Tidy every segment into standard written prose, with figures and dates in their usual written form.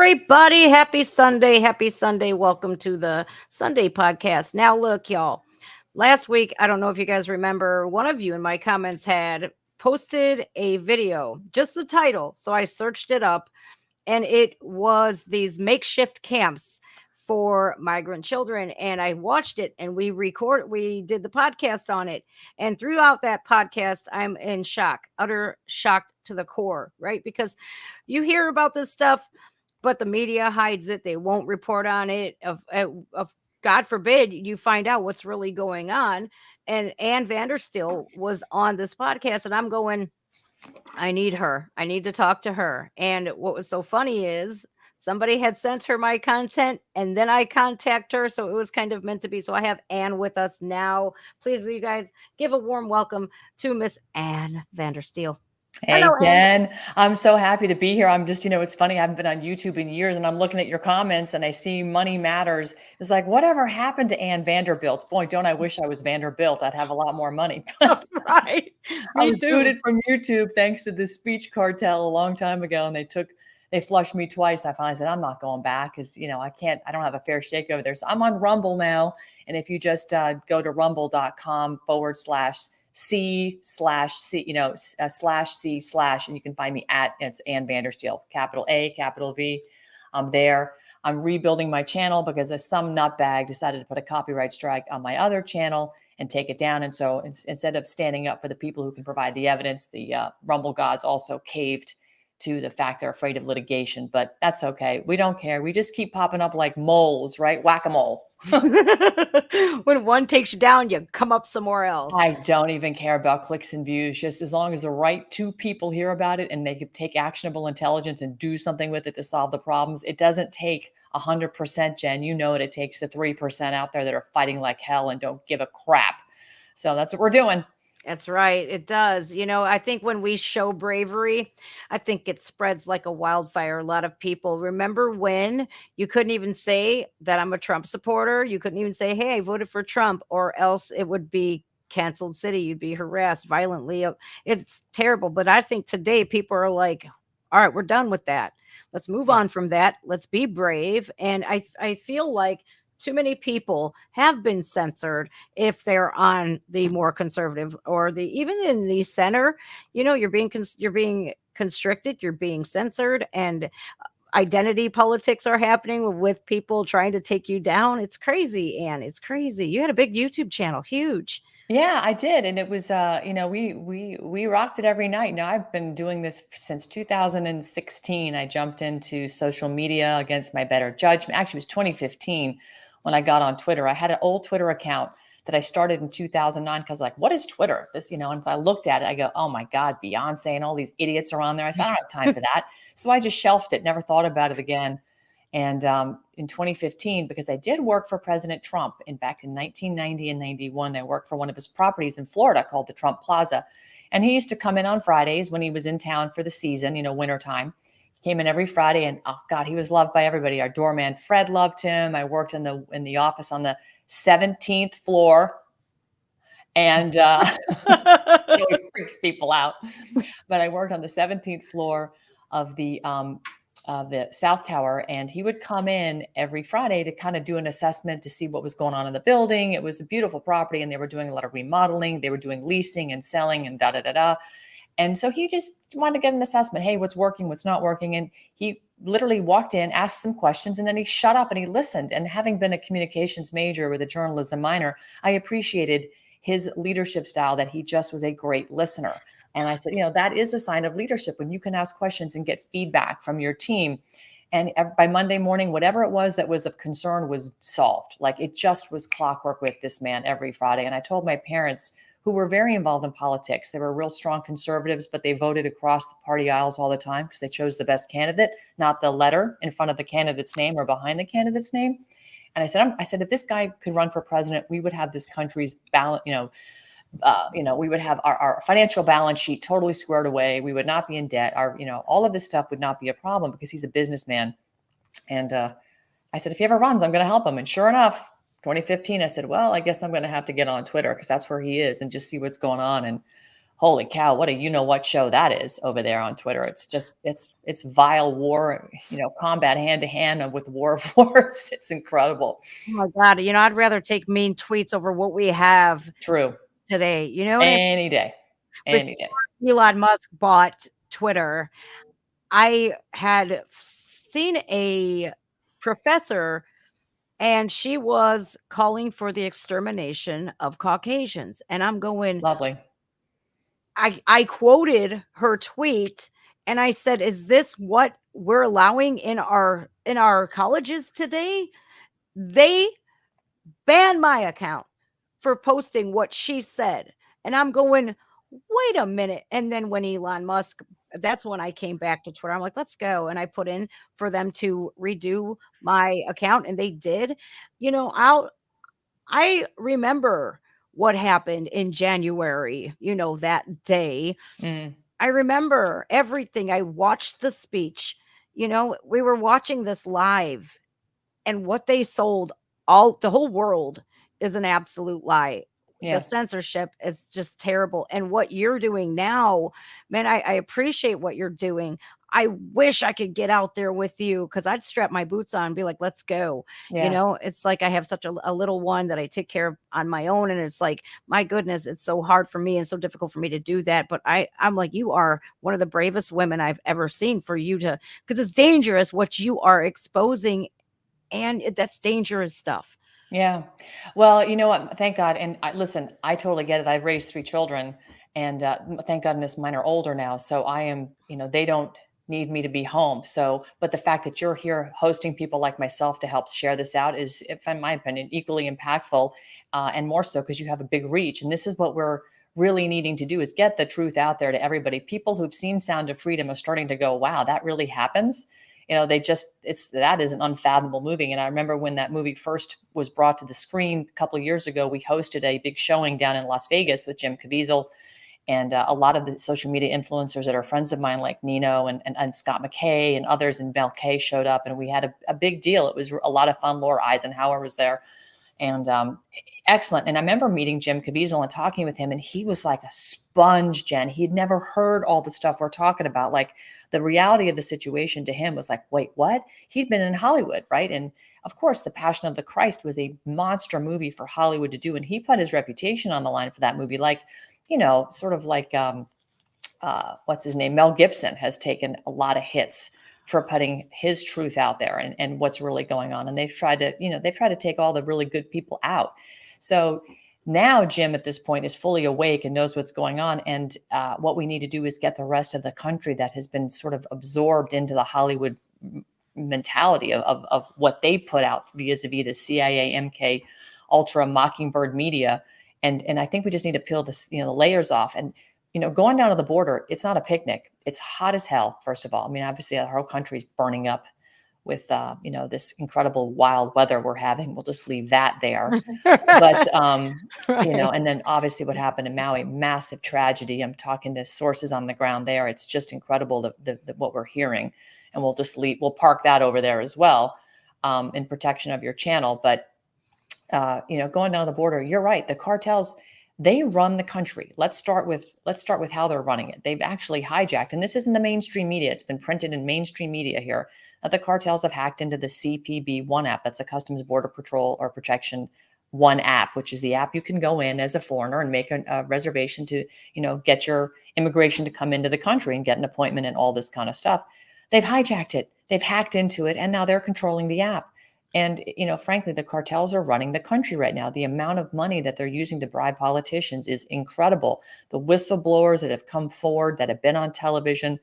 everybody. Happy Sunday. Happy Sunday. Welcome to the Sunday podcast. Now, look, y'all. Last week, I don't know if you guys remember, one of you in my comments had posted a video, just the title. So I searched it up, and it was these makeshift camps for migrant children. And I watched it, and we did the podcast on it. And throughout that podcast, I'm in shock, utter shock to the core, right? Because you hear about this stuff, but the media hides it. They won't report on it. Of God forbid you find out what's really going on. And Ann Vandersteel was on this podcast, and I'm going, I need her. I need to talk to her. And what was so funny is somebody had sent her my content, and then I contact her. So it was kind of meant to be. So I have Ann with us now. Please, you guys, give a warm welcome to Miss Ann Vandersteel. Hey, Hello, Ann. Jen. I'm so happy to be here. I'm just, it's funny. I haven't been on YouTube in years and I'm looking at your comments and I see Money Matters. It's like, whatever happened to Ann Vanderbilt? Boy, don't I wish I was Vanderbilt. I'd have a lot more money. That's right. I Me was too. booted from YouTube thanks to the speech cartel a long time ago. And they flushed me twice. I finally said, I'm not going back because, I don't have a fair shake over there. So I'm on Rumble now. And if you just go to rumble.com/C/C, and you can find me it's Ann Vandersteel, capital A, capital V. I'm there. I'm rebuilding my channel because some nutbag decided to put a copyright strike on my other channel and take it down. And so instead of standing up for the people who can provide the evidence, the Rumble gods also caved to the fact they're afraid of litigation. But that's okay. We don't care. We just keep popping up like moles, right? Whack-a-mole. When one takes you down, you come up somewhere else. I don't even care about clicks and views, just as long as the right two people hear about it and they could take actionable intelligence and do something with it to solve the problems. It doesn't take 100%, Jen. You know it takes the 3% out there that are fighting like hell and don't give a crap. So that's what we're doing. That's right. It does. I think when we show bravery, I think it spreads like a wildfire. A lot of people remember when you couldn't even say that I'm a Trump supporter. You couldn't even say, hey, I voted for Trump, or else it would be canceled city. You'd be harassed violently. It's terrible. But I think today people are like, all right, we're done with that. Let's move on from that. Let's be brave. And I feel like too many people have been censored if they're on the more conservative or even in the center. You're being constricted, you're being censored, and identity politics are happening with people trying to take you down. It's crazy, Ann. It's crazy. You had a big YouTube channel, huge. Yeah, I did. And it was, we rocked it every night. Now I've been doing this since 2016. I jumped into social media against my better judgment. Actually, it was 2015 when I got on Twitter. I had an old Twitter account that I started in 2009 because what is Twitter? And so I looked at it. I go, oh my God, Beyonce and all these idiots are on there. I said, I don't have time for that. So I just shelved it, never thought about it again. And in 2015, because I did work for President Trump back in 1990 and 91, I worked for one of his properties in Florida called the Trump Plaza. And he used to come in on Fridays when he was in town for the season, wintertime. He came in every Friday, and oh God, he was loved by everybody. Our doorman, Fred, loved him. I worked in the office on the 17th floor. And it always freaks people out. But I worked on the 17th floor of the South Tower, and he would come in every Friday to kind of do an assessment to see what was going on in the building. It was a beautiful property, and they were doing a lot of remodeling. They were doing leasing and selling and da-da-da-da. And so he just wanted to get an assessment. Hey, what's working, what's not working? And he literally walked in, asked some questions, and then he shut up and he listened. And having been a communications major with a journalism minor, I appreciated his leadership style, that he just was a great listener. And I said, that is a sign of leadership when you can ask questions and get feedback from your team. And by Monday morning, whatever it was that was of concern was solved. Like, it just was clockwork with this man every Friday. And I told my parents, who were very involved in politics, they were real strong conservatives, but they voted across the party aisles all the time because they chose the best candidate, not the letter in front of the candidate's name or behind the candidate's name. And I said, if this guy could run for president, we would have this country's balance, we would have our financial balance sheet totally squared away. We would not be in debt. All of this stuff would not be a problem because he's a businessman. And I said, if he ever runs, I'm going to help him. And sure enough, 2015, I said, well, I guess I'm going to have to get on Twitter because that's where he is and just see what's going on. And holy cow, what a you-know-what show that is over there on Twitter. It's just, it's vile war, combat hand-to-hand with war of words. It's incredible. Oh my god, I'd rather take mean tweets over what we have True. today, you know what I mean? Any day. Any day. Before Elon Musk bought Twitter, I had seen a professor, and she was calling for the extermination of Caucasians, and I'm going, Lovely. I quoted her tweet, and I said, "Is this what we're allowing in our colleges today?" They banned my account for posting what she said, and I'm going, "Wait a minute." And then when Elon Musk, that's when I came back to Twitter. I'm like, "Let's go." And I put in for them to redo my account, and they did. I remember what happened in January, that day. Mm, I remember everything. I watched the speech. We were watching this live, and what they sold all the whole world is an absolute lie. The yeah. censorship is just terrible. And what you're doing now, man, I appreciate what you're doing. I wish I could get out there with you, because I'd strap my boots on and be like, let's go. Yeah. It's like I have such a little one that I take care of on my own. And it's like, my goodness, it's so hard for me and so difficult for me to do that. But I'm like, you are one of the bravest women I've ever seen, for you to, because it's dangerous what you are exposing, and that's dangerous stuff. Yeah. Well, you know what? Thank God. And listen, I totally get it. I've raised 3 children, and thank goodness mine are older now. So I am, they don't need me to be home. So, but the fact that you're here hosting people like myself to help share this out is, in my opinion, equally impactful, and more so because you have a big reach. And this is what we're really needing to do, is get the truth out there to everybody. People who've seen Sound of Freedom are starting to go, wow, that really happens. That is an unfathomable movie. And I remember when that movie first was brought to the screen a couple of years ago, we hosted a big showing down in Las Vegas with Jim Caviezel and a lot of the social media influencers that are friends of mine, like Nino and Scott McKay and others, and Mel K showed up, and we had a big deal. It was a lot of fun. Laura Eisenhower was there, and excellent. And I remember meeting Jim Caviezel and talking with him, and he was like a sponge, Jen. He'd never heard all the stuff we're talking about. Like, the reality of the situation to him was like, wait, what? He'd been in Hollywood, right? And of course, The Passion of the Christ was a monster movie for Hollywood to do, and he put his reputation on the line for that movie. Like, sort of like what's his name? Mel Gibson has taken a lot of hits for putting his truth out there, and what's really going on. And they've tried to take all the really good people out. So now Jim at this point is fully awake and knows what's going on. And what we need to do is get the rest of the country that has been sort of absorbed into the Hollywood mentality of what they put out vis-a-vis the CIA, MK, Ultra, Mockingbird media. And I think we just need to peel the layers off. And going down to the border, it's not a picnic. It's hot as hell, first of all. I mean, obviously, our whole country's burning up with, this incredible wild weather we're having. We'll just leave that there. But, Right. and then obviously what happened in Maui, massive tragedy. I'm talking to sources on the ground there. It's just incredible what we're hearing. And we'll park that over there as well, in protection of your channel. But, going down the border, you're right. The cartels, they run the country. Let's start with how they're running it. They've actually hijacked, and this isn't the mainstream media. It's been printed in mainstream media here, that the cartels have hacked into the CPB One app. That's a Customs Border Patrol or Protection One app, which is the app you can go in as a foreigner and make a reservation to, get your immigration to come into the country and get an appointment and all this kind of stuff. They've hijacked it. They've hacked into it, and now they're controlling the app. And, frankly, the cartels are running the country right now. The amount of money that they're using to bribe politicians is incredible. The whistleblowers that have come forward, that have been on television,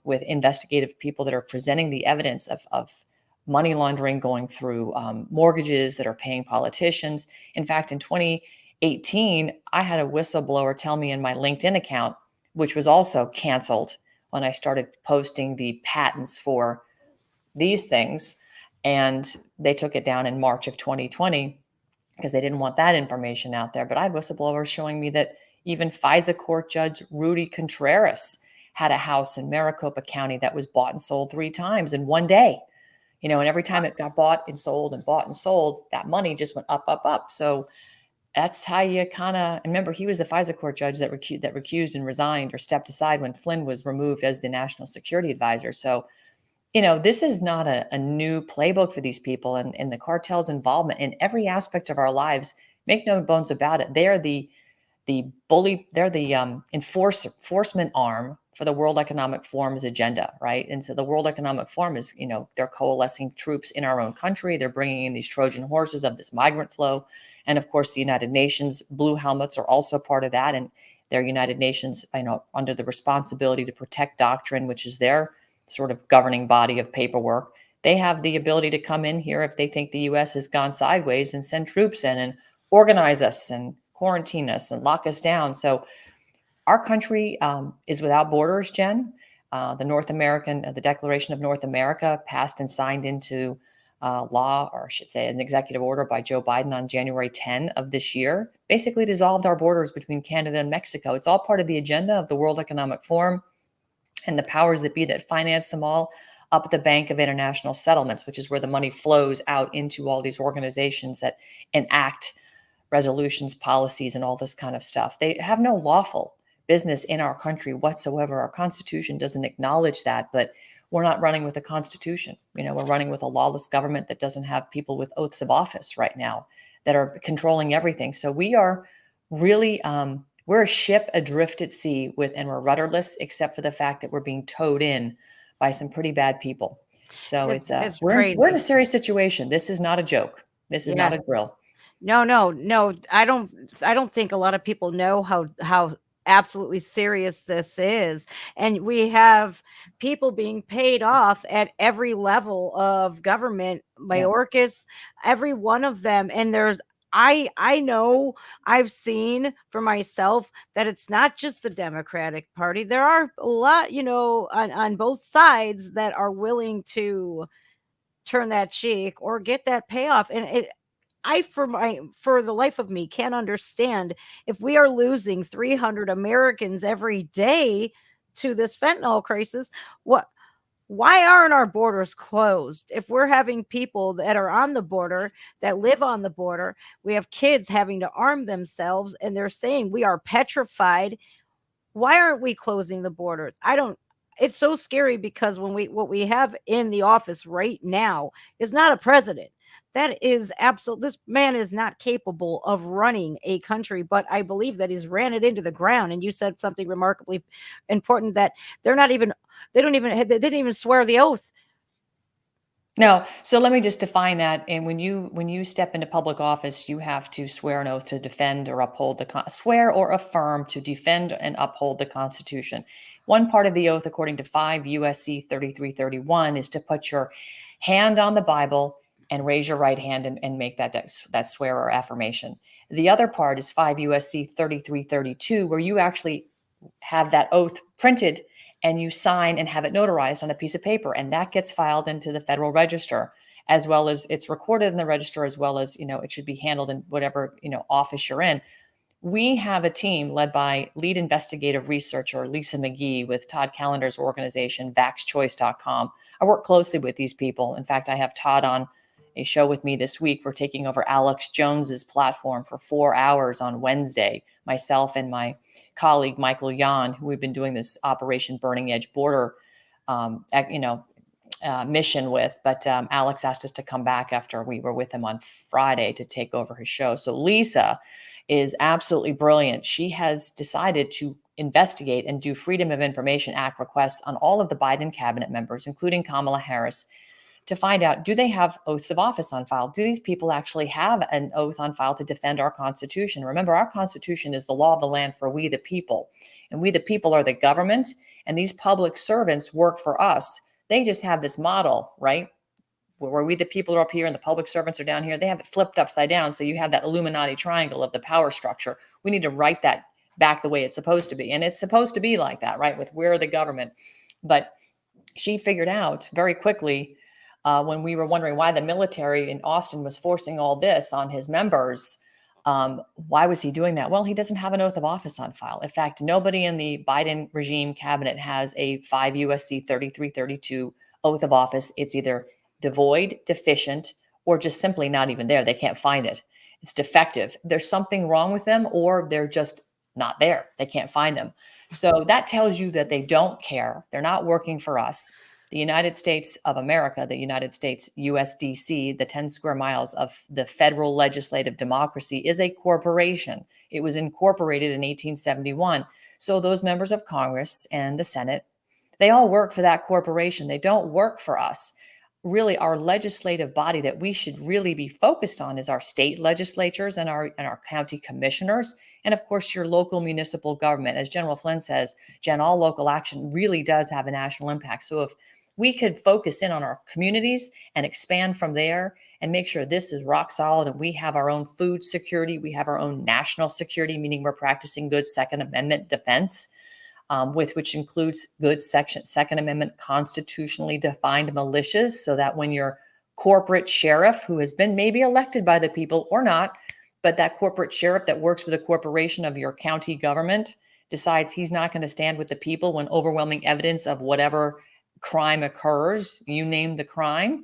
with investigative people that are presenting the evidence of money laundering going through, mortgages that are paying politicians. In fact, in 2018, I had a whistleblower tell me in my LinkedIn account, which was also canceled when I started posting the patents for these things. And they took it down in March of 2020 because they didn't want that information out there. But I had whistleblowers showing me that even FISA court judge Rudy Contreras had a house in Maricopa County that was bought and sold 3 times in one day. And every time it got bought and sold, that money just went up, up, up. So that's how you kind of remember. He was the FISA court judge that recused and resigned or stepped aside when Flynn was removed as the national security advisor. So, this is not a new playbook for these people, and the cartel's involvement in every aspect of our lives. Make no bones about it. They are the bully, they're the enforcement arm for the World Economic Forum's agenda, right? And so the World Economic Forum is, they're coalescing troops in our own country. They're bringing in these Trojan horses of this migrant flow. And of course, the United Nations Blue Helmets are also part of that. And they're United Nations, under the responsibility to protect doctrine, which is their sort of governing body of paperwork. They have the ability to come in here if they think the U.S. has gone sideways and send troops in and organize us and quarantine us and lock us down. So our country is without borders, Jen. The Declaration of North America passed and signed into law, or I should say an executive order by Joe Biden on January 10 of this year, basically dissolved our borders between Canada and Mexico. It's all part of the agenda of the World Economic Forum and the powers that be that finance them all up at the Bank of International Settlements, which is where the money flows out into all these organizations that enact resolutions, policies, and all this kind of stuff. They have no lawful business in our country whatsoever. Our Constitution doesn't acknowledge that, but we're not running with a Constitution. We're running with a lawless government that doesn't have people with oaths of office right now that are controlling everything. So we are really, we're a ship adrift at sea and we're rudderless, except for the fact that we're being towed in by some pretty bad people. So It's we're crazy. in a serious situation. This is not a joke. This is not a drill. No. I don't think a lot of people know how absolutely serious this is. And we have people being paid off at every level of government, Mayorkas, every one of them. And I know, I've seen for myself that it's not just the Democratic Party. There are a lot, on both sides that are willing to turn that cheek or get that payoff. And for the life of me can't understand, if we are losing 300 Americans every day to this fentanyl crisis, why aren't our borders closed? If we're having people that are on the border, that live on the border, we have kids having to arm themselves, and they're saying we are petrified. Why aren't we closing the borders? It's so scary, because what we have in the office right now is not a president. That is absolute. This man is not capable of running a country, but I believe that he's ran it into the ground. And you said something remarkably important, that they didn't even swear the oath. No. So let me just define that. And when you step into public office, you have to swear an oath to defend or uphold swear or affirm to defend and uphold the Constitution. One part of the oath, according to 5 USC 3331, is to put your hand on the Bible and raise your right hand and make that swear or affirmation. The other part is 5 USC 3332, where you actually have that oath printed and you sign and have it notarized on a piece of paper, and that gets filed into the Federal Register, as well as it's recorded in the register, as well as it should be handled in whatever office you're in. We have a team led by lead investigative researcher Lisa McGee with Todd Callender's organization vaxchoice.com. I work closely with these people. In fact, I have Todd on a show with me this week. We're taking over Alex Jones's platform for 4 hours on Wednesday. Myself and my colleague Michael Yan, who we've been doing this Operation Burning Edge Border, mission with. But Alex asked us to come back after we were with him on Friday to take over his show. So Lisa is absolutely brilliant. She has decided to investigate and do Freedom of Information Act requests on all of the Biden cabinet members, including Kamala Harris, to find out, do they have oaths of office on file? Do these people actually have an oath on file to defend our Constitution? Remember, our Constitution is the law of the land for we the people. And we the people are the government, and these public servants work for us. They just have this model, right? Where we the people are up here and the public servants are down here. They have it flipped upside down. So you have that Illuminati triangle of the power structure. We need to write that back the way it's supposed to be. And it's supposed to be like that, right? With we're the government. But she figured out very quickly, when we were wondering why the military in Austin was forcing all this on his members, why was he doing that? Well, he doesn't have an oath of office on file. In fact, nobody in the Biden regime cabinet has a 5 USC 3332 oath of office. It's either devoid, deficient, or just simply not even there. They can't find it. it's defective. There's something wrong with them, or they're just not there. They can't find them. So that tells you that they don't care. They're not working for us. The United States of America, the United States USDC, the 10 square miles of the federal legislative democracy, is a corporation. It was incorporated in 1871. So those members of Congress and the Senate, they all work for that corporation. They don't work for us. Really, our legislative body that we should really be focused on is our state legislatures and our county commissioners, and of course your local municipal government. As General Flynn says, Jen, all local action really does have a national impact. So if we could focus in on our communities and expand from there and make sure this is rock solid and we have our own food security, we have our own national security, meaning we're practicing good Second Amendment defense, which includes good Second Amendment constitutionally defined militias, so that when your corporate sheriff, who has been maybe elected by the people or not, but that corporate sheriff that works for the corporation of your county government decides he's not going to stand with the people when overwhelming evidence of whatever crime occurs, you name the crime,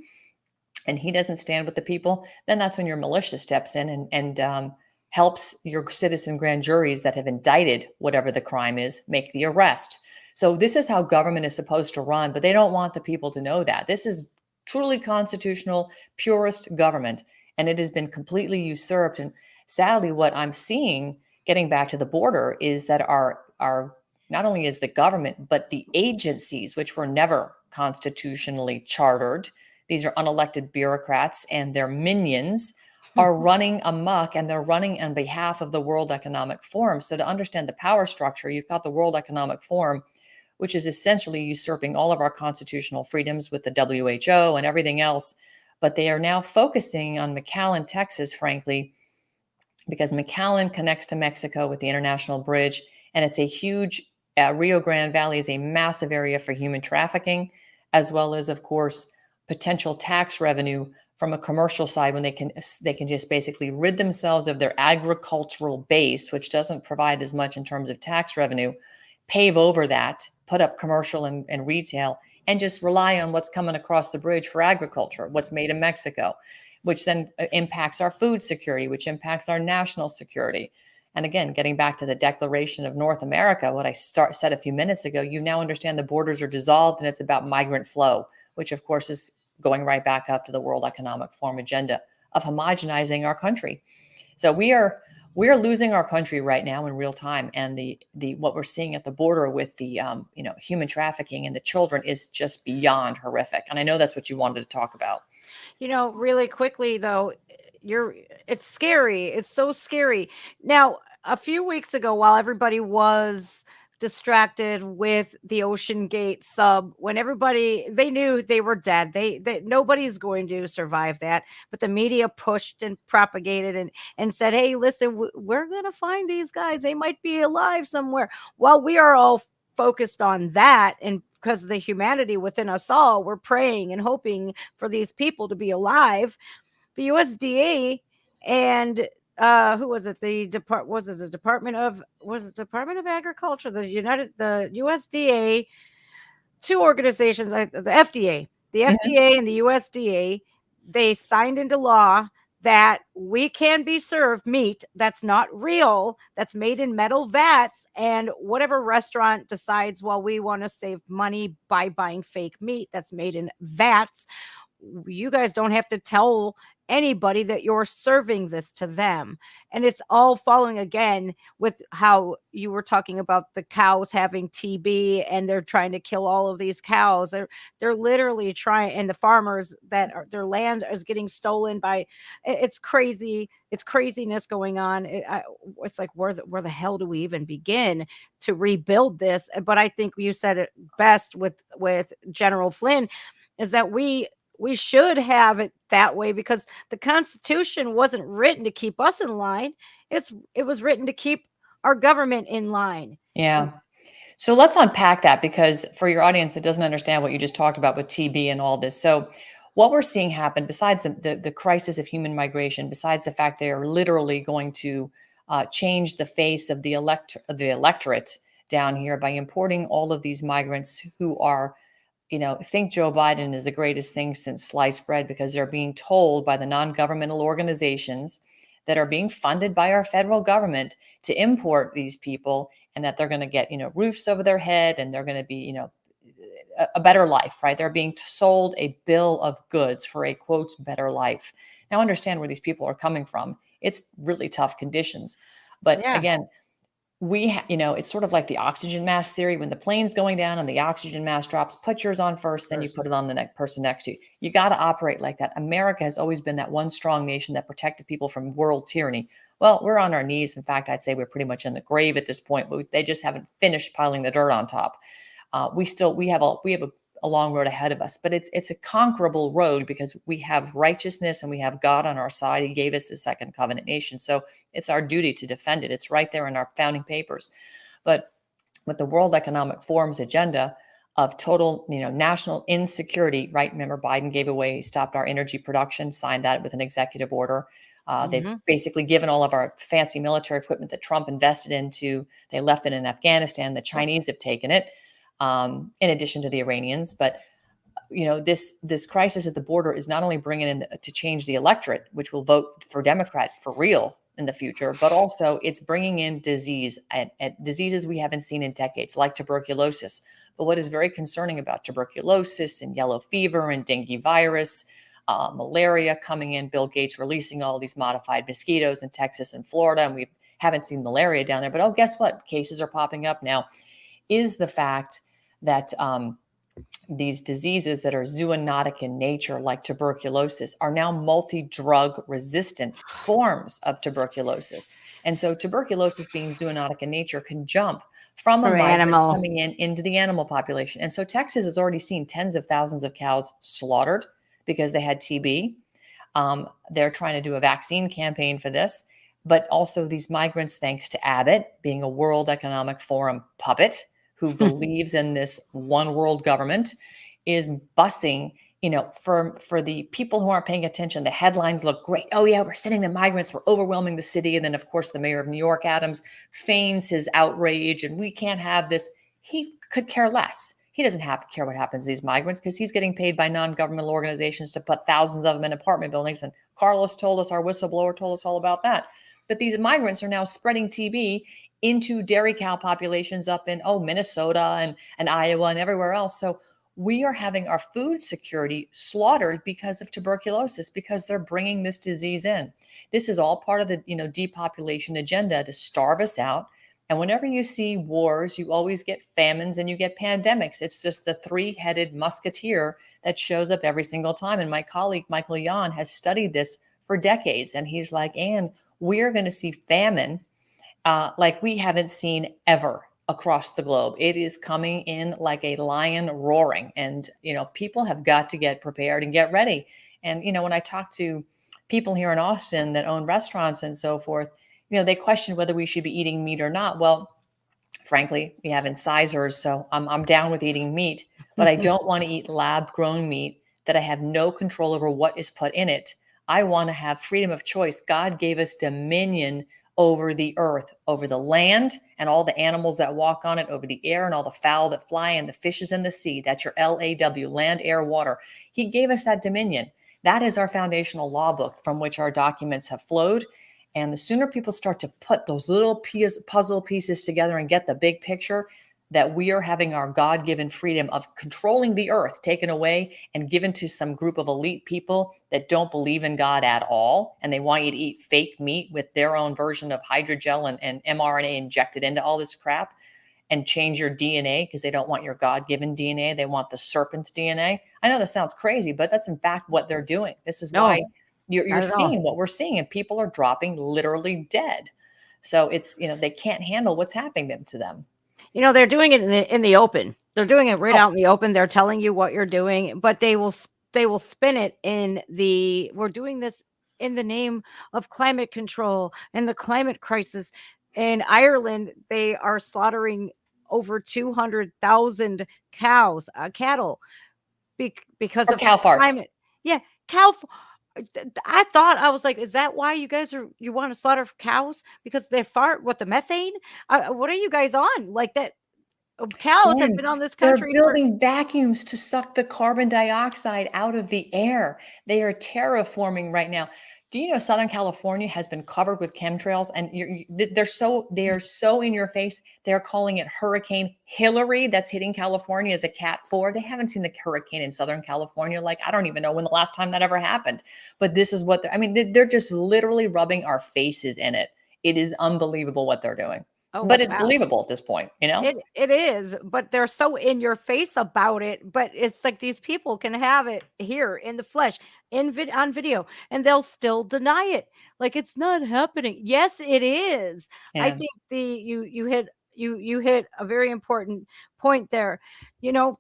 and he doesn't stand with the people, then that's when your militia steps in and helps your citizen grand juries that have indicted whatever the crime is make the arrest. So this is how government is supposed to run, but they don't want the people to know that. This is truly constitutional, purist government, and it has been completely usurped. And sadly, what I'm seeing, getting back to the border, is that our not only is the government, but the agencies, which were never constitutionally chartered, these are unelected bureaucrats and their minions, are running amok, and they're running on behalf of the World Economic Forum. So to understand the power structure, you've got the World Economic Forum, which is essentially usurping all of our constitutional freedoms with the WHO and everything else. But they are now focusing on McAllen, Texas, frankly, because McAllen connects to Mexico with the International Bridge, and it's a huge, Rio Grande Valley is a massive area for human trafficking, as well as, of course, potential tax revenue from a commercial side when they can just basically rid themselves of their agricultural base, which doesn't provide as much in terms of tax revenue, pave over that, put up commercial and retail, and just rely on what's coming across the bridge for agriculture, what's made in Mexico, which then impacts our food security, which impacts our national security. And again, getting back to the Declaration of North America, what I said a few minutes ago, you now understand the borders are dissolved and it's about migrant flow, which of course is going right back up to the World Economic Forum agenda of homogenizing our country. So we are losing our country right now in real time, and the what we're seeing at the border with the human trafficking and the children is just beyond horrific. And I know that's what you wanted to talk about. Really quickly though, it's scary. It's so scary. Now, a few weeks ago, while everybody was distracted with the Ocean Gate sub, when they knew they were dead, they nobody's going to survive that, but the media pushed and propagated and said, hey, listen, we're gonna find these guys, they might be alive somewhere. While we are all focused on that, and because of the humanity within us all, we're praying and hoping for these people to be alive, the USDA and who was it? The Department of Agriculture, the USDA, two organizations, the FDA, and the USDA, they signed into law that we can be served meat that's not real, that's made in metal vats, and whatever restaurant decides, well, we want to save money by buying fake meat that's made in vats, you guys don't have to tell anybody that you're serving this to them. And it's all following again with how you were talking about the cows having TB, and they're trying to kill all of these cows. They're literally trying, and the farmers their land is getting stolen by. It's crazy. It's craziness going on. It's like, where the hell do we even begin to rebuild this? But I think you said it best with General Flynn, is that we should have it that way, because the Constitution wasn't written to keep us in line. It was written to keep our government in line. Yeah. So let's unpack that, because for your audience that doesn't understand what you just talked about with TB and all this. So what we're seeing happen, besides the crisis of human migration, besides the fact they are literally going to change the face of the electorate down here by importing all of these migrants who are, think Joe Biden is the greatest thing since sliced bread, because they're being told by the non-governmental organizations that are being funded by our federal government to import these people, and that they're going to get, roofs over their head, and they're going to be, a better life, right? They're being sold a bill of goods for a quote better life. Now, understand where these people are coming from. It's really tough conditions. But Yeah. again, it's sort of like the oxygen mask theory. When the plane's going down and the oxygen mask drops, put yours on first, then you put it on the next person next to you. You got to operate like that. America has always been that one strong nation that protected people from world tyranny. Well, we're on our knees. In fact, I'd say we're pretty much in the grave at this point. They just haven't finished piling the dirt on top. We have a long road ahead of us, but it's a conquerable road because we have righteousness and we have God on our side. He gave us the second covenant nation, so it's our duty to defend it. It's right there in our founding papers. But with the World Economic Forum's agenda of total, national insecurity, right? Remember, Biden gave away, he stopped our energy production, signed that with an executive order. They've basically given all of our fancy military equipment that Trump invested into. They left it in Afghanistan. The Chinese have taken it. In addition to the Iranians. But this crisis at the border is not only bringing in to change the electorate, which will vote for Democrat for real in the future, but also it's bringing in disease and diseases we haven't seen in decades, like tuberculosis. But what is very concerning about tuberculosis and yellow fever and dengue virus, malaria coming in, Bill Gates releasing all these modified mosquitoes in Texas and Florida, and we haven't seen malaria down there. But guess what? Cases are popping up now. Is the fact that these diseases that are zoonotic in nature, like tuberculosis, are now multi-drug resistant forms of tuberculosis. And so tuberculosis, being zoonotic in nature, can jump from a migrant coming into the animal population. And so Texas has already seen tens of thousands of cows slaughtered because they had TB. They're trying to do a vaccine campaign for this. But also these migrants, thanks to Abbott being a World Economic Forum puppet, who believes in this one world government, is busing, for the people who aren't paying attention. The headlines look great. Oh yeah, we're sending the migrants, we're overwhelming the city. And then of course the mayor of New York, Adams, feigns his outrage and we can't have this. He could care less. He doesn't have to care what happens to these migrants because he's getting paid by non-governmental organizations to put thousands of them in apartment buildings. And Carlos told us, our whistleblower told us all about that. But these migrants are now spreading TB into dairy cow populations up in Minnesota and Iowa and everywhere else. So we are having our food security slaughtered because of tuberculosis, because they're bringing this disease in. This is all part of the depopulation agenda to starve us out. And whenever you see wars, you always get famines and you get pandemics. It's just the three-headed musketeer that shows up every single time. And my colleague Michael Yon has studied this for decades, and he's like, "Ann, we're going to see famine like we haven't seen ever across the globe. It is coming in like a lion roaring." And, people have got to get prepared and get ready. And, when I talk to people here in Austin that own restaurants and so forth, they question whether we should be eating meat or not. Well, frankly, we have incisors, so I'm down with eating meat, but I don't want to eat lab-grown meat that I have no control over what is put in it. I want to have freedom of choice. God gave us dominion over the earth, over the land and all the animals that walk on it, over the air and all the fowl that fly and the fishes in the sea. That's your LAW, land, air, water. He gave us that dominion. That is our foundational law book from which our documents have flowed. And the sooner people start to put those little puzzle pieces together and get the big picture, that we are having our God-given freedom of controlling the earth taken away and given to some group of elite people that don't believe in God at all. And they want you to eat fake meat with their own version of hydrogel and mRNA injected into all this crap and change your DNA because they don't want your God-given DNA. They want the serpent's DNA. I know this sounds crazy, but that's in fact what they're doing. This is why you're seeing what we're seeing, and people are dropping literally dead. So it's, they can't handle what's happening to them. They're doing it in the open. They're doing it right out in the open. They're telling you what you're doing, but they will spin it in we're doing this in the name of climate control and the climate crisis. In Ireland, they are slaughtering over 200,000 cattle because of cow farts. climate. Yeah, cow. I was like, is that why you want to slaughter cows because they fart with the methane? What are you guys on? Like that? Cows have been on this country. They're building vacuums to suck the carbon dioxide out of the air. They are terraforming right now. Do you know Southern California has been covered with chemtrails, and they're so in your face. They're calling it Hurricane Hillary that's hitting California as a Cat 4. They haven't seen the hurricane in Southern California. Like, I don't even know when the last time that ever happened. But this is what I mean. They're just literally rubbing our faces in it. It is unbelievable what they're doing, Oh, but it's wow. believable at this point. You know? It is, but they're so in your face about it, but it's like these people can have it here in the flesh, on video, and they'll still deny it. Like it's not happening. Yes, it is. I Yeah. think you hit a very important point there. You know,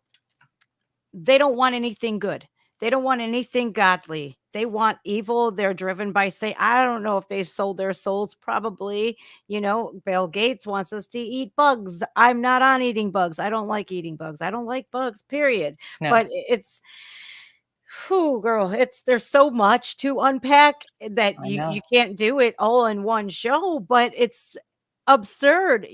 they don't want anything good. They don't want anything godly. They want evil. They're driven by say, I don't know if they've sold their souls. Probably, Bill Gates wants us to eat bugs. I'm not on eating bugs. I don't like eating bugs. I don't like bugs, period. No, But it's whew, girl, there's so much to unpack that I you know. can't do it all in one show, but it's absurd.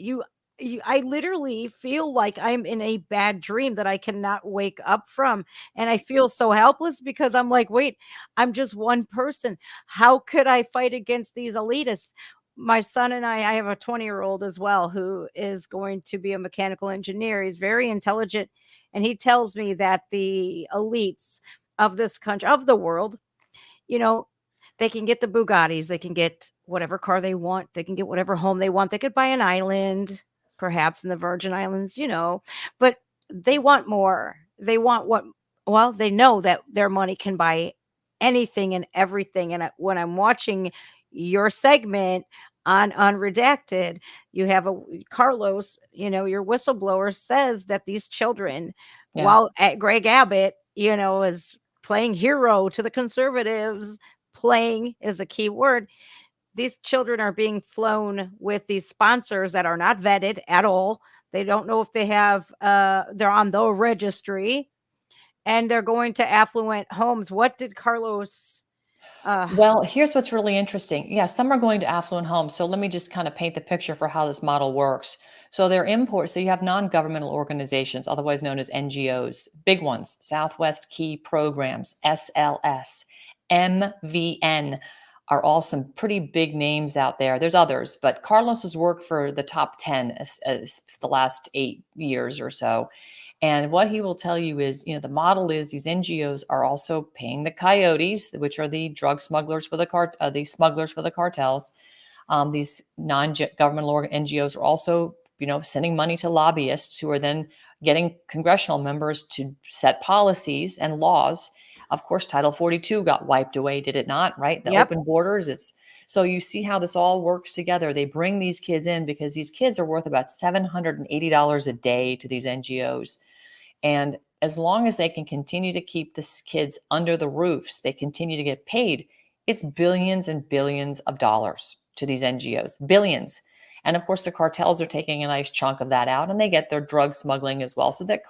I literally feel like I'm in a bad dream that I cannot wake up from. And I feel so helpless because I'm like, wait, I'm just one person. How could I fight against these elitists? My son and I have a 20-year-old as well who is going to be a mechanical engineer. He's very intelligent. And he tells me that the elites of this country, of the world, you know, they can get the Bugattis, they can get whatever car they want, they can get whatever home they want, they could buy an island, perhaps in the Virgin Islands, but they want more. They want what, well, they know that their money can buy anything and everything. And when I'm watching your segment on Unredacted, you have a Carlos, your whistleblower says that these children, Yeah. while at Greg Abbott, is playing hero to the conservatives, playing is a key word. These children are being flown with these sponsors that are not vetted at all. They don't know if they're on the registry, and they're going to affluent homes. What did Carlos uh Well, here's what's really interesting. Yeah, some are going to affluent homes. So let me just kind of paint the picture for how this model works. So they're import. So you have non-governmental organizations, otherwise known as NGOs, big ones, Southwest Key Programs, SLS, MVN are all some pretty big names out there. There's others, but Carlos has worked for the top 10 as the last 8 years or so. And what he will tell you is, the model is these NGOs are also paying the coyotes, which are the drug smugglers for the smugglers for the cartels. These non-governmental NGOs are also, sending money to lobbyists who are then getting congressional members to set policies and laws. Of course, Title 42 got wiped away, did it not? Right? The yep, open borders. So you see how this all works together. They bring these kids in because these kids are worth about $780 a day to these NGOs. And as long as they can continue to keep the kids under the roofs, they continue to get paid. It's billions and billions of dollars to these NGOs, billions. And of course, the cartels are taking a nice chunk of that out, and they get their drug smuggling as well. So that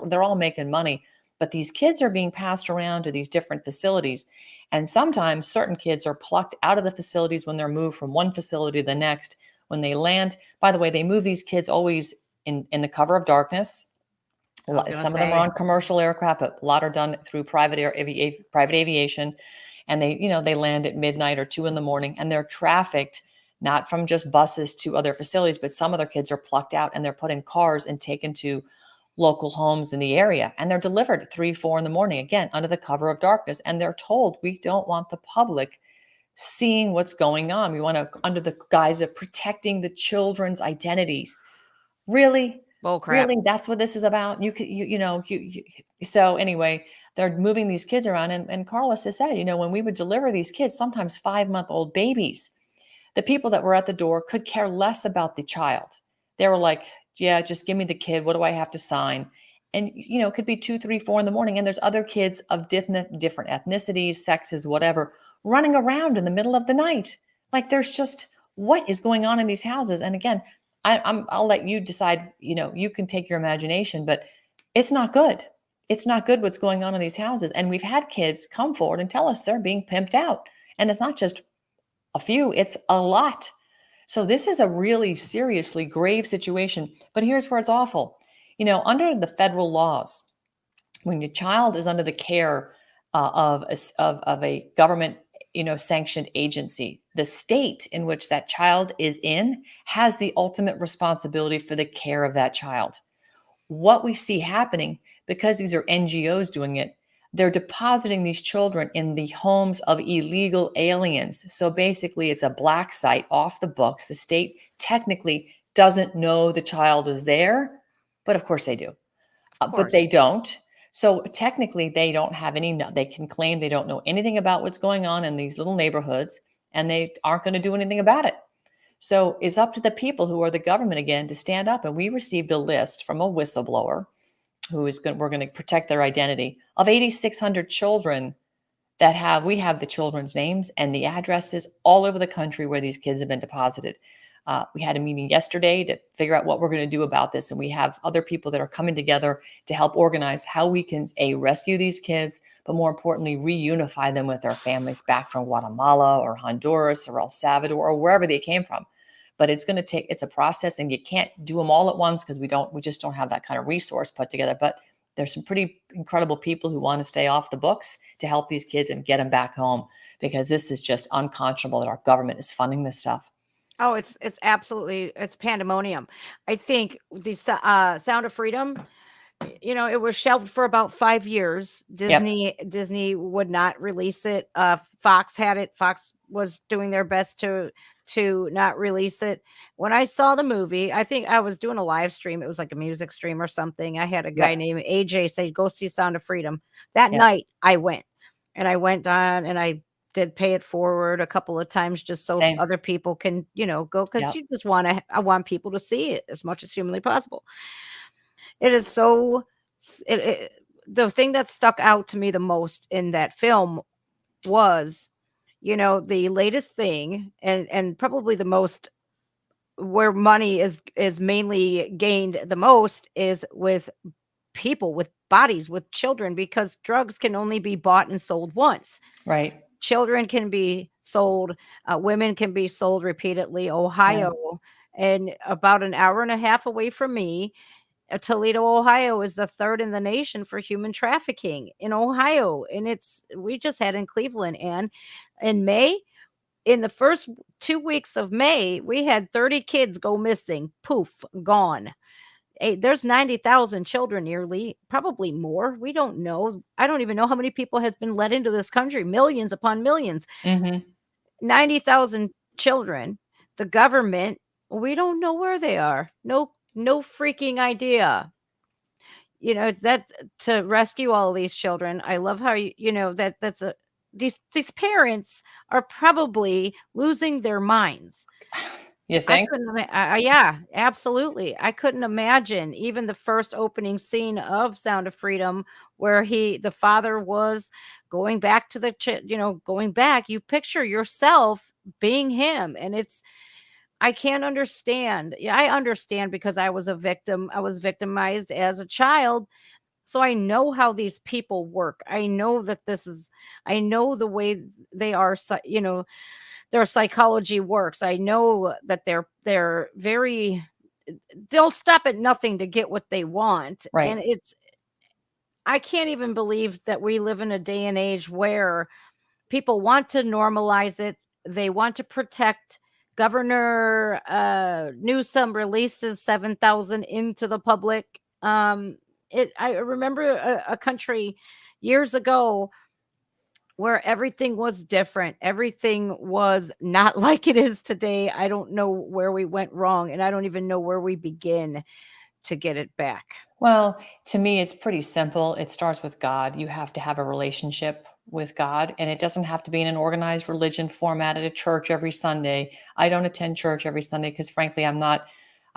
they're all making money. But these kids are being passed around to these different facilities. And sometimes certain kids are plucked out of the facilities when they're moved from one facility to the next. When they land, by the way, they move these kids always in the cover of darkness. I was gonna Some of them are say. on commercial aircraft, but a lot are done through private aviation. And they land at midnight or 2 in the morning, and they're trafficked not from just buses to other facilities, but some other kids are plucked out and they're put in cars and taken to local homes in the area. And they're delivered at 3, 4 in the morning, again, under the cover of darkness. And they're told, we don't want the public seeing what's going on. We want to, under the guise of protecting the children's identities. Really? Bull crap. Really? That's what this is about? You could, so anyway, they're moving these kids around. And Carlos has said, when we would deliver these kids, sometimes 5-month-old babies, the people that were at the door could care less about the child. They were like, yeah, just give me the kid. What do I have to sign? And, it could be 2, 3, 4 in the morning. And there's other kids of different ethnicities, sexes, whatever, running around in the middle of the night. Like there's just, what is going on in these houses? And again, I'll let you decide, you can take your imagination, but it's not good. It's not good what's going on in these houses. And we've had kids come forward and tell us they're being pimped out. And it's not just a few, it's a lot. So this is a really seriously grave situation. But here's where it's awful. Under the federal laws, when your child is under the care of a government sanctioned agency. The state in which that child is in has the ultimate responsibility for the care of that child. What we see happening, because these are NGOs doing it, they're depositing these children in the homes of illegal aliens. So basically, it's a black site off the books. The state technically doesn't know the child is there, but of course they do. Of But they course. don't. So technically, they don't have any, they can claim they don't know anything about what's going on in these little neighborhoods, and they aren't going to do anything about it. So it's up to the people who are the government again to stand up. And we received a list from a whistleblower who is going, we're going to protect their identity, of 8,600 children that we have the children's names and the addresses all over the country where these kids have been deposited. We had a meeting yesterday to figure out what we're going to do about this. And we have other people that are coming together to help organize how we can, rescue these kids, but more importantly, reunify them with their families back from Guatemala or Honduras or El Salvador or wherever they came from. But it's going to take, it's a process, and you can't do them all at once because we just don't have that kind of resource put together. But there's some pretty incredible people who want to stay off the books to help these kids and get them back home, because this is just unconscionable that our government is funding this stuff. Oh, it's absolutely, it's pandemonium. I think the Sound of Freedom, it was shelved for about 5 years. Disney would not release it. Fox had it. Fox was doing their best to not release it. When I saw the movie, I think I was doing a live stream. It was like a music stream or something. I had a guy Yep. named AJ say, "Go see Sound of Freedom." That Yep. night I went, and I went on, and I did pay it forward a couple of times just so Same. other people can, go, because Yep. you just I want people to see it as much as humanly possible. It is so the thing that stuck out to me the most in that film was, the latest thing, and probably the most, where money is mainly gained the most, is with people, with bodies, with children, because drugs can only be bought and sold once. Right. Children can be sold, women can be sold repeatedly. Yeah. Ohio, and about an hour and a half away from me, Toledo, Ohio is the third in the nation for human trafficking in Ohio. And we just had in Cleveland, and in May, in the first 2 weeks of May, we had 30 kids go missing. Poof, gone. There's 90,000 children, nearly, probably more. We don't know. I don't even know how many people has been let into this country. Millions upon millions. Mm-hmm. 90,000 children. The government, we don't know where they are. No freaking idea. That to rescue all these children. I love how these parents are probably losing their minds. You I think? couldn't yeah, absolutely. I couldn't imagine even the first opening scene of Sound of Freedom, where the father was going back to going back. You picture yourself being him, and I can't understand. Yeah, I understand, because I was a victim. I was victimized as a child. So I know how these people work. I know I know the way they are, their psychology works. I know that they're very, they'll stop at nothing to get what they want. Right. And I can't even believe that we live in a day and age where people want to normalize it. They want to protect. Governor Newsom releases 7,000 into the public. I remember a country years ago where everything was different. Everything was not like it is today. I don't know where we went wrong, and I don't even know where we begin to get it back. Well, to me, it's pretty simple. It starts with God. You have to have a relationship with God, and it doesn't have to be in an organized religion format at a church every Sunday. I don't attend church every Sunday because, frankly,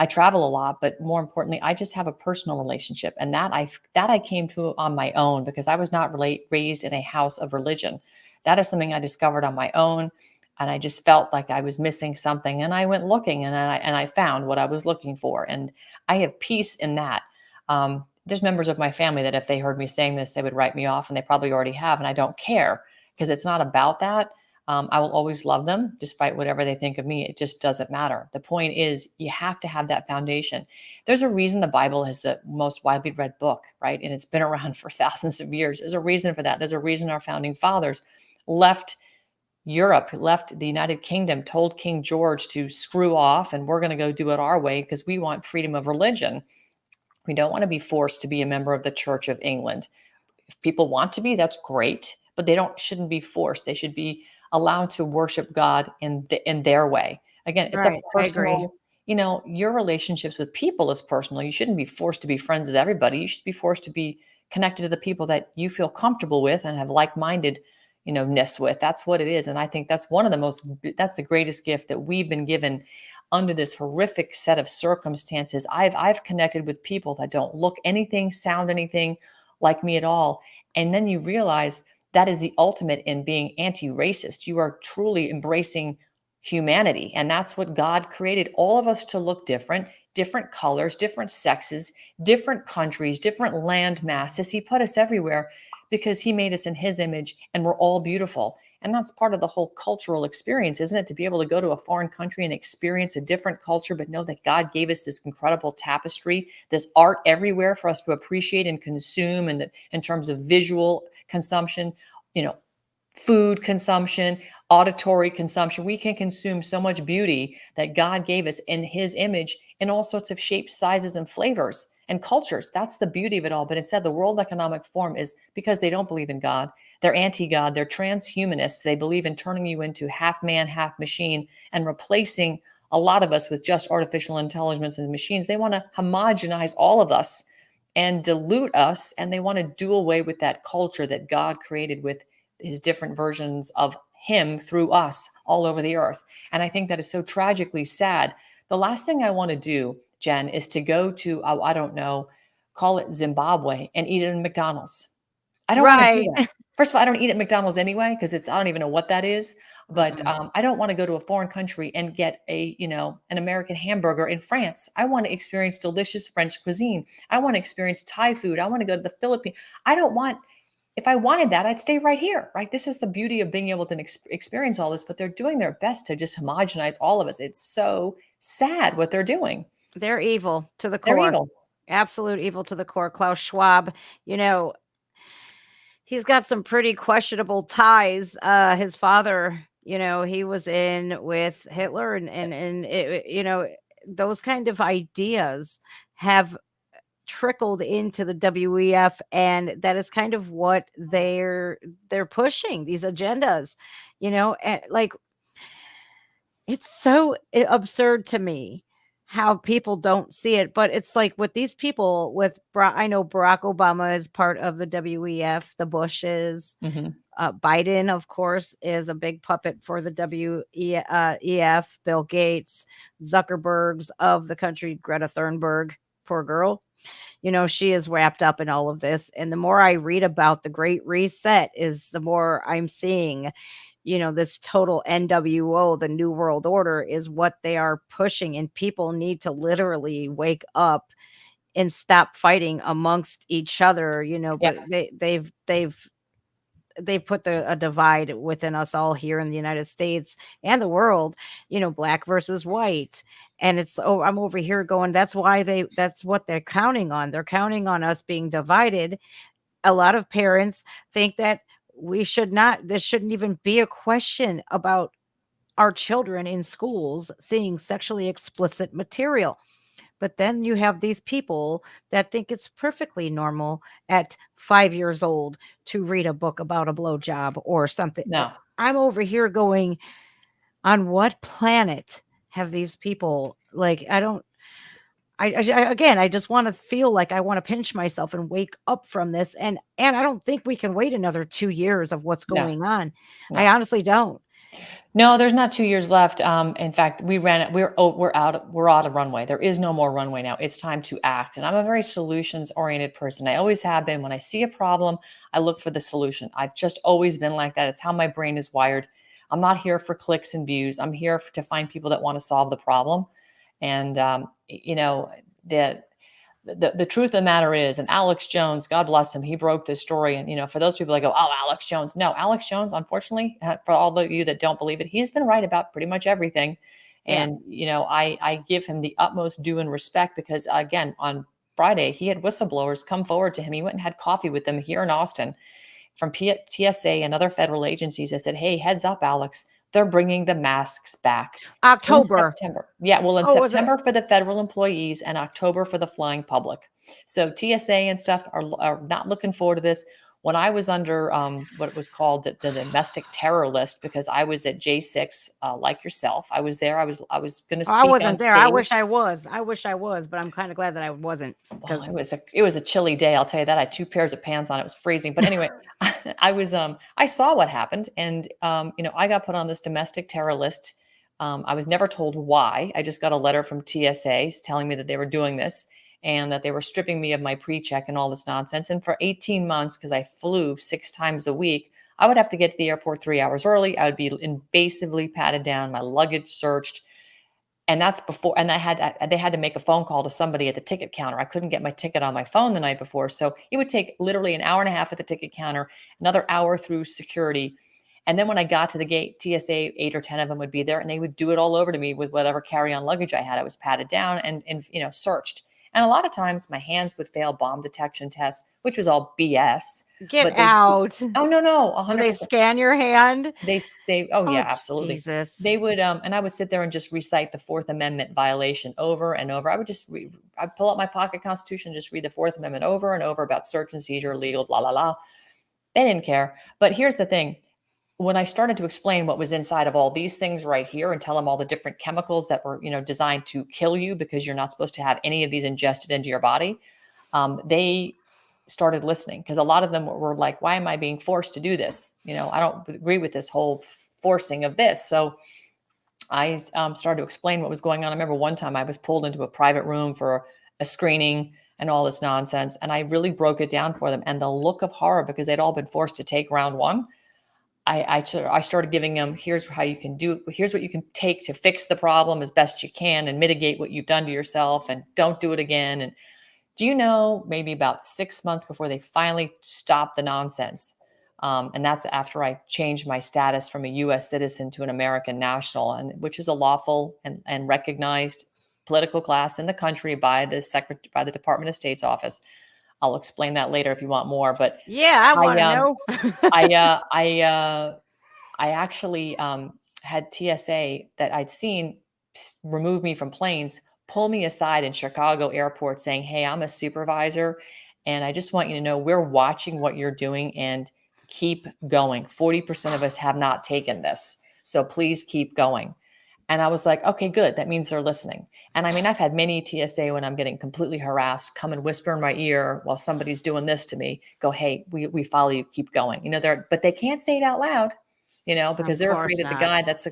I travel a lot, but more importantly, I just have a personal relationship, and that I came to on my own, because I was not raised in a house of religion. That is something I discovered on my own, and I just felt like I was missing something, and I went looking, and I found what I was looking for, and I have peace in that. There's members of my family that if they heard me saying this, they would write me off, and they probably already have, and I don't care, because it's not about that. I will always love them despite whatever they think of me. It just doesn't matter. The point is, you have to have that foundation. There's a reason the Bible is the most widely read book, right? And it's been around for thousands of years. There's a reason for that. There's a reason our founding fathers left Europe left the United Kingdom, told King George to screw off, and we're going to go do it our way because we want freedom of religion. We don't want to be forced to be a member of the Church of England. If people want to be, that's great, but they shouldn't be forced. They should be allowed to worship God in their way. Again, it's a Right. I agree. personal, your relationships with people is personal. You shouldn't be forced to be friends with everybody. You should be forced to be connected to the people that you feel comfortable with and have like-minded, ness with. That's what it is. And I think that's that's the greatest gift that we've been given under this horrific set of circumstances. I've connected with people that don't look anything, sound anything like me at all. And then you realize that is the ultimate in being anti-racist. You are truly embracing humanity. And that's what God created all of us to look different, different colors, different sexes, different countries, different land masses. He put us everywhere because he made us in his image and we're all beautiful. And that's part of the whole cultural experience, isn't it? To be able to go to a foreign country and experience a different culture, but know that God gave us this incredible tapestry, this art everywhere for us to appreciate and consume, and in terms of visual consumption, food consumption, auditory consumption. We can consume so much beauty that God gave us in his image in all sorts of shapes, sizes, and flavors and cultures. That's the beauty of it all. But instead, the World Economic Forum is, because they don't believe in God, they're anti-God, they're transhumanists. They believe in turning you into half man, half machine, and replacing a lot of us with just artificial intelligence and machines. They want to homogenize all of us and dilute us, and they want to do away with that culture that God created with his different versions of him through us all over the earth. And I think that is so tragically sad. The last thing I want to do, Jen, is to go to, I don't know, call it Zimbabwe and eat it in McDonald's. I don't want to do Right. that. First of all, I don't eat at McDonald's anyway because I don't even know what that is. But Mm-mm. I don't want to go to a foreign country and get an American hamburger in France. I want to experience delicious French cuisine. I want to experience Thai food. I want to go to the Philippines. I don't want. If I wanted that, I'd stay right here, right? This is the beauty of being able to experience all this, but they're doing their best to just homogenize all of us. It's so sad what they're doing. They're evil to the They're core. evil. Absolute evil to the core. Klaus Schwab, you know, he's got some pretty questionable ties. His father, he was in with Hitler, and those kind of ideas have trickled into the WEF, and that is kind of what they're pushing, these agendas, and like, it's so absurd to me how people don't see it, but it's like with these people, I know Barack Obama is part of the WEF, the Bushes, Hmm. Biden, of course, is a big puppet for the WEF, Bill Gates, Zuckerberg's of the country, Greta Thunberg, poor girl. She is wrapped up in all of this. And the more I read about the Great Reset is the more I'm seeing, this total NWO, the New World Order, is what they are pushing. And people need to literally wake up and stop fighting amongst each other, Yeah. but they've put a divide within us all here in the United States and the world, black versus white. And I'm over here going, that's what they're counting on. They're counting on us being divided. A lot of parents think that this shouldn't even be a question about our children in schools seeing sexually explicit material. But then you have these people that think it's perfectly normal at 5 years old to read a book about a blowjob or something. No. I'm over here going, on what planet have these people, like, I don't again, I just want to feel like I want to pinch myself and wake up from this, and I don't think we can wait another 2 years of what's No. going on. I No. honestly don't. No, there's not 2 years left. In fact, we're out of runway. There is no more runway now. It's time to act. And I'm a very solutions oriented person. I always have been. When I see a problem, I look for the solution. I've just always been like that. It's how my brain is wired. I'm not here for clicks and views. I'm here to find people that want to solve the problem. And the the truth of the matter is, and Alex Jones, God bless him, he broke this story. And, for those people that go, oh, Alex Jones. No, Alex Jones, unfortunately, for all of you that don't believe it, he's been right about pretty much everything. Yeah. And, I give him the utmost due and respect because, again, on Friday, he had whistleblowers come forward to him. He went and had coffee with them here in Austin from TSA and other federal agencies that said, hey, heads up, Alex, they're bringing the masks back in October. September. Yeah, well, in Oh, was it? September for the federal employees and October for the flying public. So TSA and stuff are not looking forward to this. When I was under what was called the domestic terror list, because I was at J6, like yourself, I was there. I was going to Oh, I speak wasn't on there. I stage. wish I was. I wish I was, but I'm kind of glad that I wasn't Well, because it was a chilly day. I'll tell you that. I had 2 pairs of pants on. It was freezing. But anyway, I saw what happened, and I got put on this domestic terror list. I was never told why. I just got a letter from TSA telling me that they were doing this and that they were stripping me of my pre-check and all this nonsense. And for 18 months, because I flew 6 times a week, I would have to get to the airport 3 hours early. I would be invasively patted down, my luggage searched. And that's before, and they had to make a phone call to somebody at the ticket counter. I couldn't get my ticket on my phone the night before. So it would take literally an hour and a half at the ticket counter, another hour through security. And then when I got to the gate, TSA, 8 or 10 of them would be there, and they would do it all over to me with whatever carry-on luggage I had. I was patted down and searched. And a lot of times my hands would fail bomb detection tests, which was all BS. get But out. oh no, When they 100%. scan your hand. Oh Oh, yeah, absolutely. Jesus. They would and I would sit there and just recite the Fourth Amendment violation over and over. I would just I'd pull out my pocket constitution, just read the Fourth Amendment over and over about search and seizure, legal, blah blah blah. They didn't care. But here's the thing. When I started to explain what was inside of all these things right here and tell them all the different chemicals that were, designed to kill you because you're not supposed to have any of these ingested into your body, they started listening, because a lot of them were like, why am I being forced to do this? I don't agree with this whole forcing of this. So I started to explain what was going on. I remember one time I was pulled into a private room for a screening and all this nonsense. And I really broke it down for them. And the look of horror, because they'd all been forced to take round one, I started giving them, here's how you can do it. Here's what you can take to fix the problem as best you can and mitigate what you've done to yourself, and don't do it again. And do you know, maybe about 6 months before they finally stopped the nonsense, and that's after I changed my status from a U.S. citizen to an American national, and which is a lawful and recognized political class in the country by the Department of State's office. I'll explain that later if you want more. But Yeah, I want to I know. I actually had TSA that I'd seen remove me from planes pull me aside in Chicago airport saying, hey, I'm a supervisor, and I just want you to know we're watching what you're doing and keep going. 40% of us have not taken this, so please keep going. And I was like, okay, good. That means they're listening. And I mean, I've had many TSA, when I'm getting completely harassed, come and whisper in my ear while somebody's doing this to me, go, hey, we follow you, keep going. But they can't say it out loud, because they're afraid of the guy that's